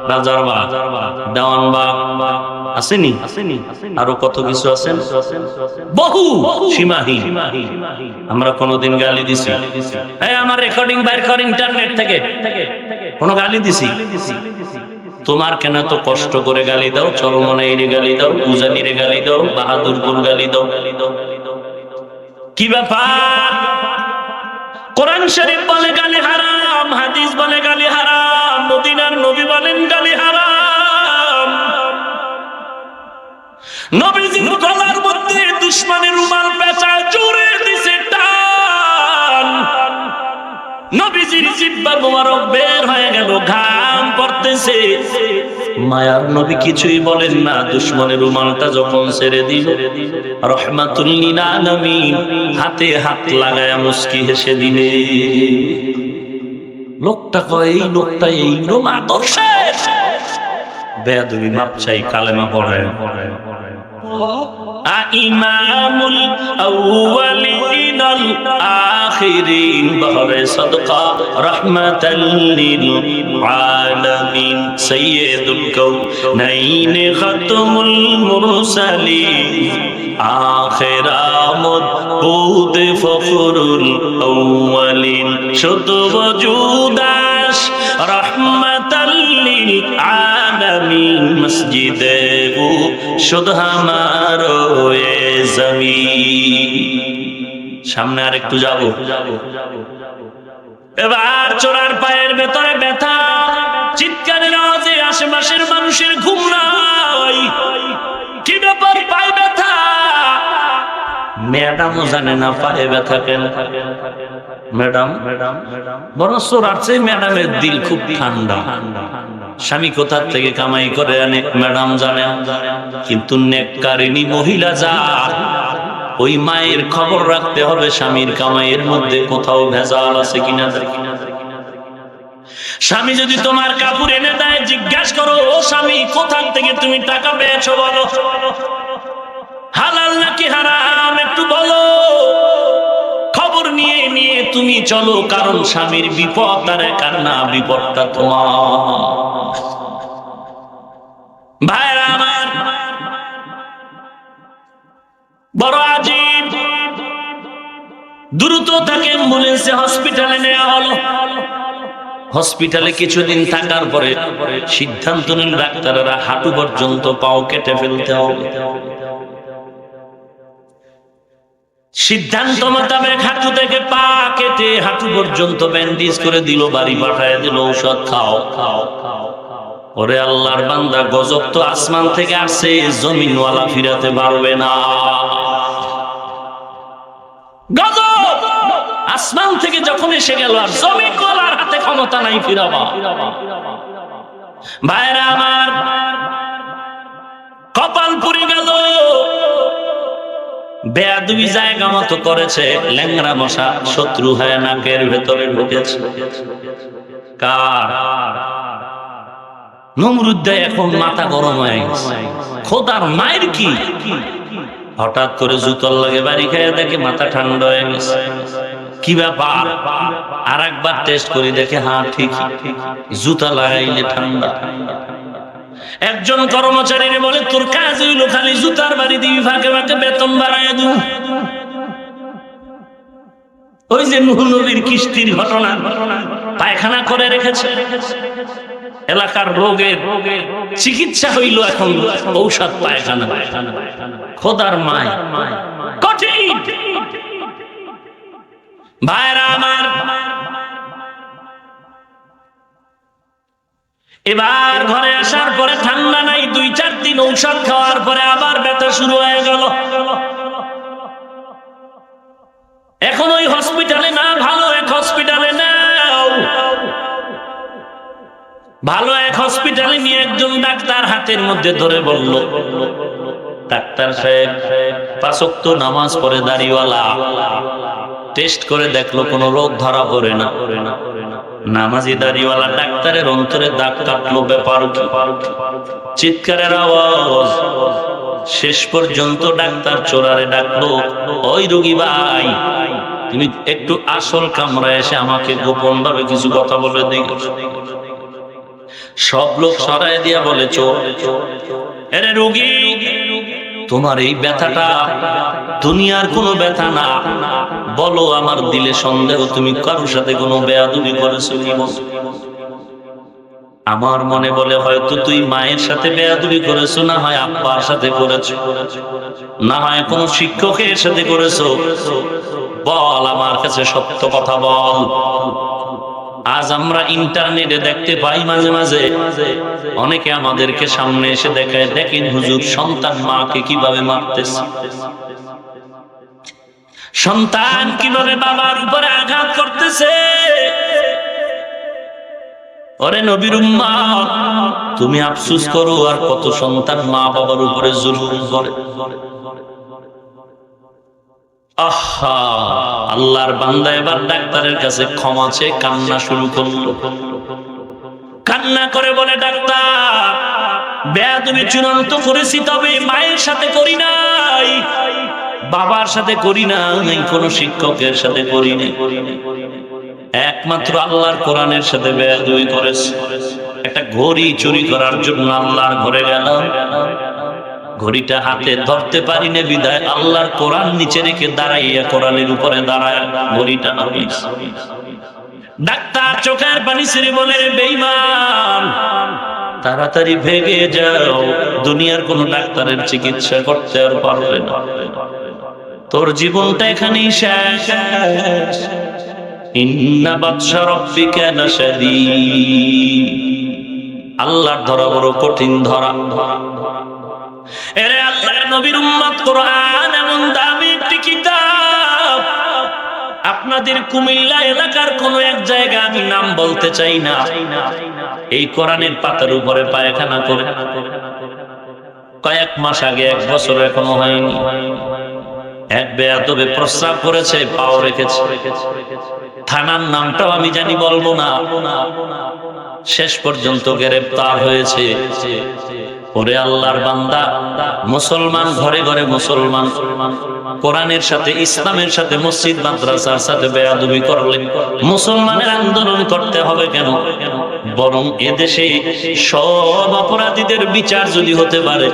বাজারবাগ, দেওয়ানবাগ আসেনি, আরো কত কিছু আছেন, বহু সীমাহীন। আমরা কোনদিন গালি দিছি? আমার রেকর্ডিং বাইর কর ইন্টারনেট থেকে, কোন গালি দিছি? তোমার কেন তো কষ্ট করে গালি দাও? চরমনাইরে গালি দাও, উজানিরে গালি দাও, বাহাদুরপুর গালি দাও, কি ব্যাপার? কোরআন শরীফ বলে গালি হারাম, হাদিস বলে গালি হারাম, মদিনার নবী বলেন গালি হারাম। নবীজির গলার মধ্যে দুশমনের রুমাল পেঁচায় জোরে দিছে টান, নবীজির জিহ্বা মোবারক বের হয়ে গেল, ঘাম পড়তেছে। মায়ার নবী কিছুই বলেন না। দুশমনের রুমালটা যখন ছেড়ে দিল, রহমাতুল লিল আলামিন হাতে হাত লাগায়া মুস্কি হেসে দিলে। লোকটা কয়, এই লোকটা এই রোম আদর্শের বেয়াদবি, মাপ চাই, কালেমা পড়ে। ইমামুল আউয়ালিন আল আখিরিন বহরে সাদকা রাহমাতাল লিল আলামিন সাইয়্যিদুল কাউনাইন খাতামুল মুরসালিন আখির আমদ বুদ ফখরুল আউয়ালিন শুদ ওজুদাস রাহমাতাল লিল আলামিন মসজিদে ও শুদ হামারো এ জমিন। সামনে আর একটু যাবো। এবার চোরার পায়ের ভেতরে ব্যথা, চিৎকারের আওয়াজে আশেপাশের মানুষের ঘুম নাই। কি ব্যাপার, পায়ে ব্যথা? ম্যাডামও জানে না পায়ে ব্যথা কেন। ম্যাডাম বরং চোরার চেয়ে ম্যাডামের দিল খুব ঠান্ডা। স্বামী কোথা থেকে কামাই করে আনে ম্যাডাম জানে, কিন্তু নেককারিনী মহিলা যা, ওই মায়ের খবর রাখতে হবে স্বামীর কামাইয়ের মধ্যে কোথাও ভেজাল আছে কিনা। স্বামী যদি তোমার কাপড় এনে দেয়, জিজ্ঞাসা করো, ও স্বামী কোথা থেকে তুমি টাকা পেয়েছো বলো, হালাল নাকি হারাম একটু বলো। খবর নিয়ে নিয়ে তুমি চলো, কারণ স্বামীর বিপদ তার একার না, বিপদটা তোমার। ভাইরা আমার, বড় আজীব। দ্রুত তাকে অ্যাম্বুলেন্সে হসপিটালে নেওয়া হলো। হসপিটালে কিছুদিন থাকার পরে সিদ্ধান্ত নিল ডাক্তারেরা হাঁটু পর্যন্ত পাও কেটে ফেলতে হবে। সিদ্ধান্ত মোতাবেক হাঁটু থেকে পা কেটে হাঁটু পর্যন্ত ব্যান্ডেজ করে দিল, বাড়ি পাঠায় দিল, ঔষধ খাও খাও। ওরে আল্লাহর বান্দা, গজব তো আসমান থেকে আসছে, জমিনওয়ালা ফিরাতে পারবে না। গজব আসমান থেকে যখন এসে গেল, আর জমিনওয়ালার হাতে ক্ষমতা নাই ফিরাবা। ভাইরা আমার, কপাল পুড়ে গেল। বেয়াদবি জায়গা মতো করেছে, ল্যাংড়া মশা শত্রু হয়ে নাকের ভেতরে ঢুকেছে। কার? নমরুদ এখন মাথা গরম হয়ে গেছে, খোদার মায়ের কি। হঠাৎ করে জুতোর লাগে বাড়ি খেয়ে দেখে মাথা ঠান্ডা হয়ে গেছে। কি ব্যাপার? আর একবার টেস্ট করে দেখে, হ্যাঁ ঠিক, জুতা লাগাইলে ঠান্ডা। একজন কর্মচারীরে বলে, তোর কাজ হইল খালি জুতার বাড়ি দিবি, ফাঁকে ফাঁকে বেতন বাড়ায় দিব। ওই যে নূহ নবীর কিস্তির ঘটনা, পায়খানা করে রেখেছে, এলাকার রোগের চিকিৎসা হইল এখন ঔষধ পায়খানা। খোদার মায় কঠিন। ভাইরা আমার, এবার ঘরে আসার পরে ঠান্ডা নাই, 2-4 দিন ঔষধ খাওয়ার পরে আবার ব্যথা শুরু হয়ে গেল। এখন ওই হসপিটালে না, ভালো এক হসপিটালে নাও। ভালো এক হসপিটালে নিয়ে একজন ডাক্তার হাতের মধ্যে ধরে বলল, ডাক্তার সাহেব 5 ওয়াক্ত নামাজ পড়ে দাড়িওয়ালা, টেস্ট করে দেখলো কোনো রোগ ধরা পড়ে না। নামাজি দাড়িওয়ালা ডাক্তারের অন্তরে দাগ কাটলো, ব্যাপার কি? চিৎকারের আওয়াজ। শেষ পর্যন্ত ডাক্তার চোরারে ডাকলো, ওই রোগী ভাই, তুমি একটু আসল কামরায় এসে আমাকে গোপন ভাবে কিছু কথা বলে দিও। সব লোক সরাই দিয়া বলে, চোর, আরে রোগী, তোমার এই ব্যথাটা দুনিয়ার কোনো ব্যথা না, বলো আমার দিলে সন্দেহ তুমি কারোর সাথে কোনো বেয়াদবি করেছো কি? আমার মনে বলে হয়তো তুই মায়ের সাথে বেয়াদবি করেছো, না হয় আব্বার সাথে করেছো, না হয় কোনো শিক্ষকের সাথে করেছো, বল আমার কাছে সত্য কথা বল। আজ আমরা ইন্টারনেটে দেখতে পাই মাঝে মাঝে অনেকে আমাদেরকে সামনে এসে দেখায়, দেখেন হুজুর সন্তান মাকে কিভাবে মারতেছে, সন্তান কিভাবে বাবার উপরে আঘাত করতেছে। ওরে নবীর উম্মত, তুমি আফসোস করো আর কত সন্তান মা বাবার উপরে জুলুম করে। আহা, আল্লাহর বান্দা এবার ডাক্তারের কাছে ক্ষমা চেয়ে কান্না শুরু করলো। কান্না করে বলে, ডাক্তার, বেয়াদবি চূড়ান্ত করেছি, তবে মায়ের সাথে করি নাই, বাবার সাথে করি নাই, কোন শিক্ষকের সাথে করি নাই, একমাত্র আল্লাহর কোরআনের সাথে বেয়াদবি করেছি। একটা ঘড়ি চুরি করার জন্য আল্লাহর ঘরে গেলাম, ঘড়িটা হাতে ধরতে পারি না বিদায় আল্লাহর কোরআন নিচে রেখে দাঁড়াইয়া কোরআনের উপরে দাঁড়ায় ঘড়িটা নামিস। ডাক্তার চোখের পানি ছেড়ে বলে, বেঈমান, তাড়াতাড়ি ভেগে যাও, দুনিয়ার কোন ডাক্তারের চিকিৎসা করতে আর পারবে না, তোর জীবনটা এখানেই শেষ। ইন্না বাতশা রাব্বিকা লাশাদীদ, আল্লাহর ধরা বড় কঠিন ধরা। এরে আল্লাহর নবীর উম্মত, কোরআন এমন দামি একটি কিতাব, আপনাদের কুমিল্লা এলাকার কোন এক জায়গা, আমি নাম বলতে চাই না, এই কোরআনের পাতার উপরে পায়খানা করে কয়েক মাস আগে, 1 বছর এখনো হয়নি, এক বেয়াদবে প্রস্রাব করেছে, পাও রেখেছে। থানার নামটাও আমি জানি, বলবো না, শেষ পর্যন্ত গ্রেফতার হয়েছে। ওরে আল্লাহর বান্দা, মুসলমান ঘরে ঘরে মুসলমান, কোরআনের সাথে ইসলামের সাথে মসজিদ মাদ্রাসার সাথে বেয়াদবি করলে মুসলমানের আন্দোলন করতে হবে কেন? বরং এদেশে সব অপরাধীদের বিচার যদি হতে পারে,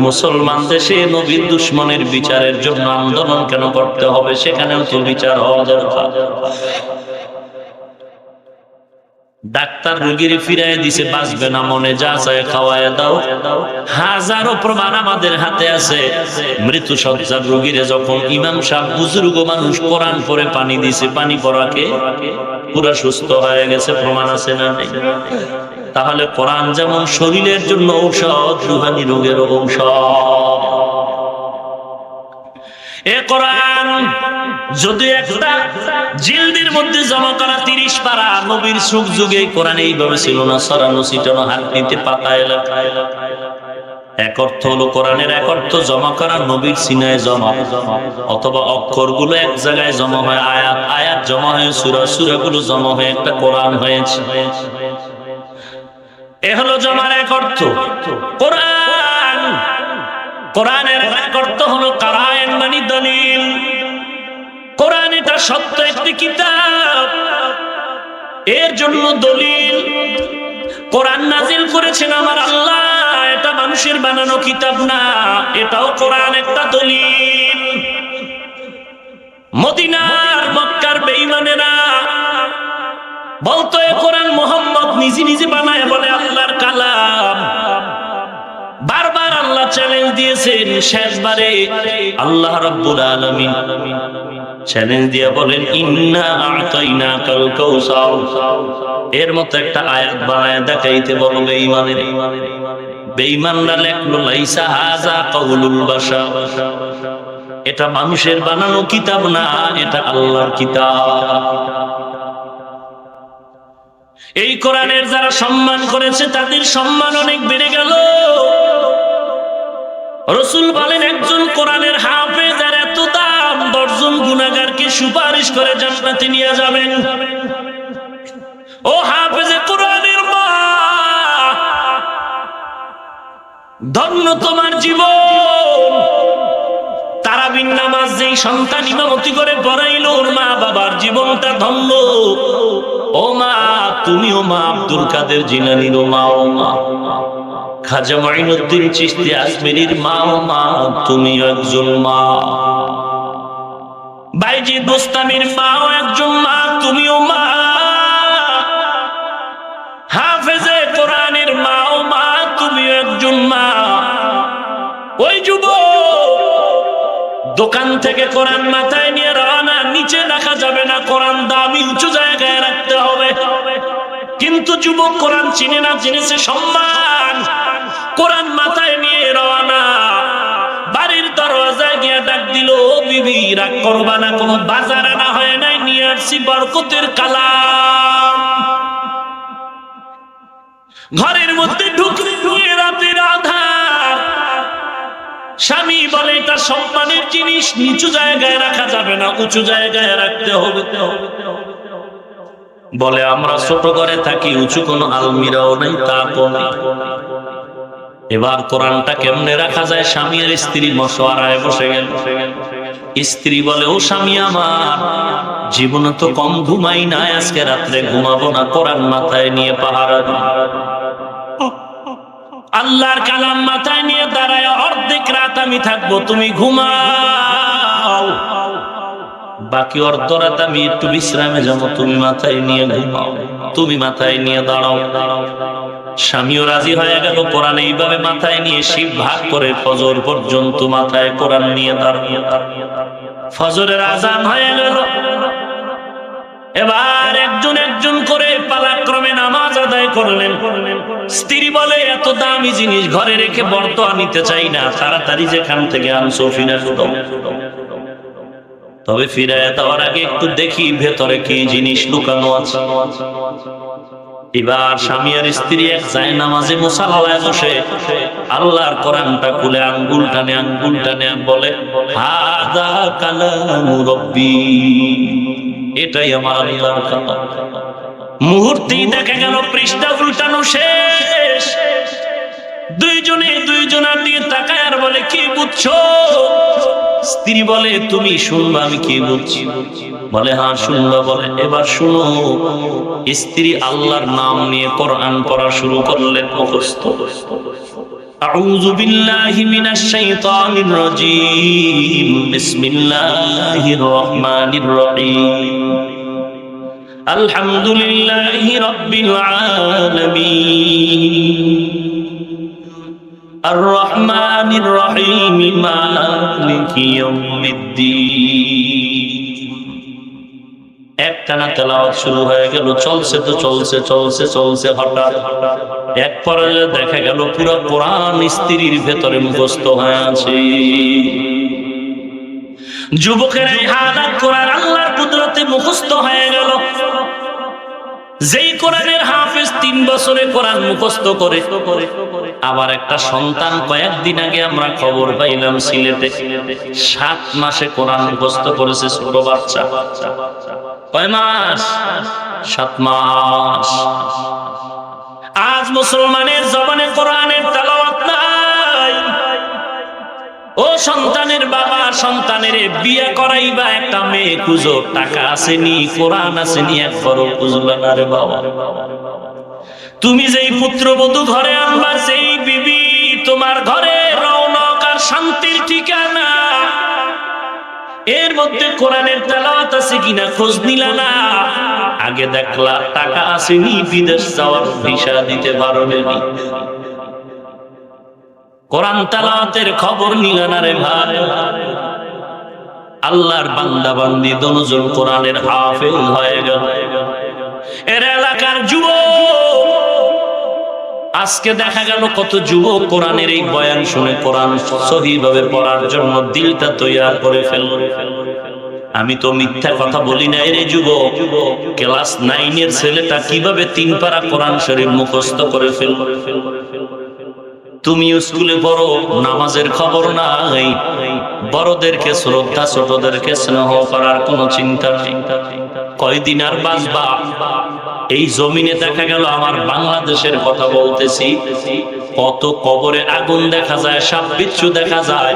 মুসলমান দেশে নবীর দুশমনের বিচারের জন্য আন্দোলন কেন করতে হবে? সেখানেও তো বিচার হওয়া দরকার। ডাক্তার রোগীর ফিরাই দিছে, বাঁচবে না, মনে যা চায় খাওয়ায় দাও। হাজারো প্রমাণ আমাদের হাতে আছে। মৃত্যু সজ্জার রোগীরে যখন ইমাম সাহেব, বুজুর্গ মানুষ, কোরআন পড়ে পানি দিছে, পানি পড়াকে পুরা সুস্থ হয়ে গেছে, প্রমাণ আছে না নেই? তাহলে কোরআন যেমন শরীরের জন্য ঔষধ, রুহানি রোগের ঔষধ। এ কোরআন যদি একটা জিলদির মধ্যে জমা করা 30 পারা, নবীর যুগ যুগে কোরআন এইভাবে ছিল না, সরানো ছিটানো, হাত নিতে পাতা এলাকায়। এক অর্থ হলো কোরআনের এক অর্থ জমা করা নবীর সিনায় জমা, অথবা অক্ষরগুলো এক জায়গায় জমা হয়, আয়াত আয়াত জমা হয়ে সূরা, সূরাগুলো জমা হয়ে একটা কোরআন হয়েছে। এ হলো জমার এক অর্থ। কোরআন, কোরআনের এক অর্থ হলো কারায়েন, মানে দলিল। কোরআন এটা সত্য একটি কিতাব, এর জন্য দলিল। কোরআন নাজিল করেছেন আমার আল্লাহ, এটা মানুষের বানানো কিতাব না, এটাও কোরআন একটা দলিল। মদিনার মক্কার বেঈমানেরা বলতো এ কোরআন মুহাম্মদ নিজে নিজে বানায় বলে আল্লাহর কালাম। বারবার আল্লাহ চ্যালেঞ্জ দিয়েছেন, শেষবারে আল্লাহ রাব্বুল আলামিন চ্যালেঞ্জ দিয়ে বলেন ইন্না আ'তাইনাকাল কাউসার। এর মতো একটা আয়াত বানায় দেখাইতে বলো বেঈমানের। বেঈমানরা লেখলো লাইসা হাযা কাউলুল বাশার, এটা মানুষের বানানো কিতাব না, এটা আল্লাহর কিতাব। এই কোরআনের যারা সম্মান করেছে তাদের সম্মান অনেক বেড়ে গেল। রাসূল বলেন একজন কোরআনের হাফেজ আর এত দাম, 10 জন গুনাহগারকে সুপারিশ করে জান্নাতে নিয়ে যাবেন। ও হাফেজে কোরআনের মা, ধন্য তোমার জীবন। তারাবির নামাজ যেই সন্তান ইমামতি করে পড়াইলো, ওর মা বাবার জীবনটা ধন্য। ও মা, তুমিও মা আব্দুল কাদের জিলানীর মা, ও মা খাজা মাইনুদ্দিন চিশতি আজমেরীর মা, ও মা তুমিও একজন মা। বাইজিদ বুস্তামির মাও একজন মা, তুমিও মা। হাফেজে কোরআনের মা, ও মা তুমিও একজন মা। ওই যুবক, দোকান থেকে কোরআন মাথায় নিয়ে রওনা, নিচে রাখা যাবে না, কোরআন দামি উঁচু জায়গায় রাখতে হবে। কিন্তু যুবক কোরআন চিনে না, চিনেছে সম্মান। কোরআন মাথায় নিয়ে রওনা, বাড়ির দরওয়াজায় গিয়ে ডাক দিল, ও বিবি রাগ করবা না, কোনো বাজার আনা হয় নাই, নিয়ে আসছি বরকতের কালাম। ঘরের মধ্যে ঢুকে রাতের আধার, স্বামী বলে এটা সম্মানের জিনিস, নিচু জায়গায় রাখা যাবে না, উঁচু জায়গায় রাখতে হবে। বলে আমরা ছোট ঘরে থাকি, উঁচু কোনো আলমিরাও নেই, তাকও নেই। এবার কোরআনটা কেমনে রাখা যায়, স্বামী আর স্ত্রী মশওয়ারায় বসে গেল। স্ত্রী বলে, ও স্বামী আমার, জীবনে তো কম ঘুমাই না, আজকে রাত্রে ঘুমাবো না, কোরআন মাথায় নিয়ে পাহারা দিই। আল্লাহর কালাম মাথায় নিয়ে দাঁড়ায় অর্ধেক রাত আমি থাকবো, তুমি ঘুমাও। বাকি অর্ধ রাত আমি একটু বিশ্রামে যাবো, তুমি মাথায় নিয়ে ঘুমাও, তুমি মাথায় নিয়ে দাঁড়াও। স্বামীও রাজি হয়ে গেল। কোরআন এইভাবে মাথায় নিয়ে শিব ভাগ করে ফজর পর্যন্ত মাথায় কোরআন নিয়ে দাঁড়িয়ে। ফজরের আজান হয়ে গেল। এবার একজন একজন করে পালাক্রমে নামাজ আদায় করলেন। স্ত্রী বলে, এত দামি জিনিস ঘরে রেখে বর্তমান নিতে চাই না, তাড়াতাড়ি যেখান থেকে আনছো ফিরে দাও। তবে ফিরে দেওয়ার আগে একটু দেখি ভেতরে কি জিনিস লুকানো আছে। এবার স্বামী আর স্ত্রী এক জায়নামাজে মুসাল্লায় বসে আল্লাহর কোরআনটা খুলে আঙ্গুল টানে বলে, হাদা কালামু রব্বি, এটাই আমার আল্লাহর কালাম। মুহূর্তেই দেখা গেল পৃষ্ঠা উল্টানো শেষ। দুইজনের দিকে তাকায় আর বলে, কি বুঝছো? স্ত্রী বলে, তুমি শুনবা আমি কি বুঝছি। বলে, হ্যাঁ শুনবা। বলে, এবার শুনো। স্ত্রী আল্লাহর নাম নিয়ে কোরআন পড়া শুরু করলেন, মুখস্থ। আউযু বিল্লাহি মিনাশ শাইতানির রাজীম, বিসমিল্লাহির রহমানির রহিম, আলহামদুলিল্লাহি রাব্বিল আলামিন, আর-রহমানির রহিম, মালিকি ইয়াউমিদ্দিন। একটানা তেলাওয়াত শুরু হয়ে গেল। চলছে। হঠাৎ এক পর্যায়ে দেখা গেল পুরো কোরআন স্ত্রীর ভেতরে মুখস্থ হয়ে আছে। যুবকের এই হালাত, কোরআন আল্লাহর কুদরতে মুখস্থ হয়ে গেল। যেই কোরআনের হাফেজ 3 বছরে কোরআন মুখস্থ করে, আবার একটা সন্তান কয়েকদিন আগে আমরা খবর পাইলাম সিলেটে 7 মাসে কোরআন মুখস্থ করেছে, ছোট বাচ্চা। কয় মাস? 7 মাস। আজ মুসলমানের জবানে কোরআনের তেলাওয়াত নাই। ও সন্তানের বাবা, সন্তানের বিয়ে করাইবা একটা মেয়ে খুঁজো, টাকা আসেনি, কোরআন আসেনি, একবারও খুঁজবে না রে বাবা। তুমি যেই পুত্রবধূ ঘরে আনবা, সেই বিবি তোমার ঘরে রৌনক আর শান্তির ঠিকানা, এর মধ্যে কোরআনের তেলাওয়াত আছে কিনা খোঁজ নিলা না। আগে দেখলা টাকা আসেনি, বিদেশ যাওয়ার ভিসা দিতে পারবে না। কোরআন তেলাওয়াতের খবর নিলেন না রে ভাই। আল্লাহর বান্দা বান্দি দুজন কোরআনের হাফেজ হয়ে গেল। এর এলাকার যুবক, আজকে দেখা গেল কত যুবক কোরআনের এই বয়ান শুনে কোরআন সহিভাবে পড়ার জন্য দিলটা তৈয়ার করে ফেলল। আমি তো মিথ্যা কথা বলি না রে যুবক। ক্লাস 9 এর ছেলেটা কিভাবে 3 পারা কোরআন শরীফ মুখস্থ করে ফেলল। তুমি স্কুলে পড়ো, নামাজের খবর নাই, বড়দেরকে শ্রদ্ধা, ছোটদেরকে স্নেহ করার কোনো চিন্তা নেই। কয়দিন আর বাঁচবা? এই জমিনে দেখা গেল, আমার বাংলাদেশের কথা বলতেছি, কত কবরে আগুন দেখা যায়, সাপ বিচ্ছু দেখা যায়,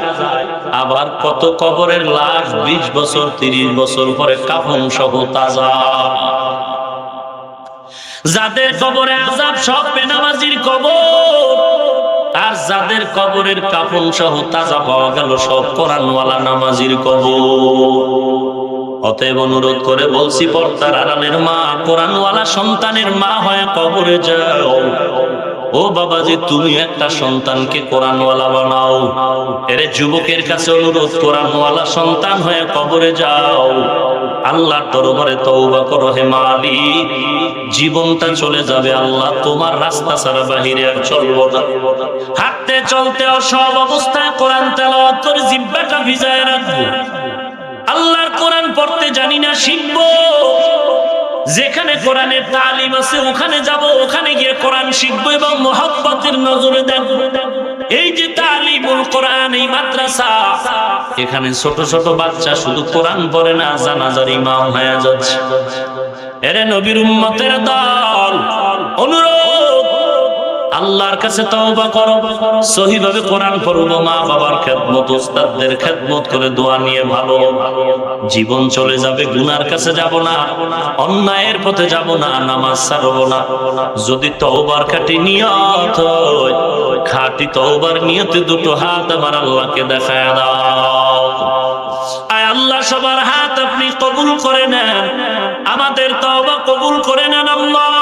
আবার কত কবরের লাশ 20 বছর 30 বছর পরে কাফন সহ তাজা। যাদের কবরে আযাব সব বেনামাজির কবর, আর যাদের কবরের কাফন সহ তাজা পাওয়া গেল সব কোরআনওয়ালা নামাজির কবর। অতএব অনুরোধ করে বলছি, পর্দার আড়ালের মা, কোরআনওয়ালা সন্তানের মা হয়ে কবরে যাও। ও বাবা, যে তুমি একটা সন্তানকে কোরআনওয়ালা বানাও। এর যুবকের কাছে অনুরোধ, কোরআনওয়ালা সন্তান হয়ে কবরে যাও। আল্লাহর দরবারে তওবা করো, হে মালিক, জীবনটা চলে যাবে, আল্লাহ তোমার রাস্তা ছাড়া বাহিরে আর চলবো না। হাঁটতে চলতে সব অবস্থায় কোরআন তেলাওয়াত করে জিহ্বাটা ভিজায় রাখবো। আল্লাহর কোরআন পড়তে জানি না, শিখবো। যেখানে কোরআনের তালিম আছে ওখানে যাব, ওখানে গিয়ে কোরআন শিখবো এবং মুহাব্বতের নজরে দেখবো। এই যে তালিমুল কোরআন, এই মাদ্রাসা, এখানে ছোট ছোট বাচ্চা শুধু কোরআন পড়ে না, জানাজার ইমাম হয়ে যাচ্ছে। এরে নবীর উম্মতের দল, অনুরোধ, আল্লাহর কাছে তওবা করো, সহিভাবে কোরআন পড়বো, মা বাবার খেদমত, উস্তাদদের খেদমত করে দোয়া নিয়ে ভালো। জীবন চলে যাবে, গুনার কাছে যাব না, অন্যায়ের পথে যাব না, নামাজ ছাড়বো না। যদি তওবার খাঁটি নিয়ত হয়, খাঁটি তওবার নিয়তে দুটো হাত আমার আল্লাহকে দেখায় দাও। আয় আল্লাহ, সবার হাত আপনি কবুল করে নেন, আমাদের তওবা কবুল করে নেন আল্লাহ।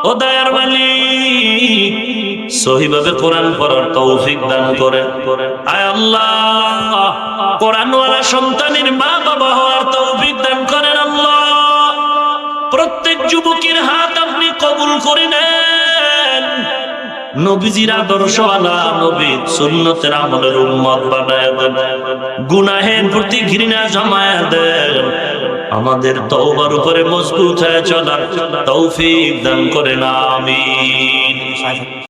ও দয়ার মালিক, সহিভাবে কোরআন পড়ার তৌফিক দান করেন। আয় আল্লাহ, কোরআনওয়ালা সন্তানের মা বাবা হওয়ার তৌফিক দান করেন আল্লাহ। প্রত্যেক যুবকের হাত আপনি কবুল করে নেন, নবীজির আদর্শওয়ালা, নবীর সুন্নতের আমলের উম্মত বানায় দেন, গুনাহের প্রতি ঘৃণা জমায় দেন, আমাদের তওবার উপরে মজবুত হয়ে চলার তৌফিক দান করেন, আমিন।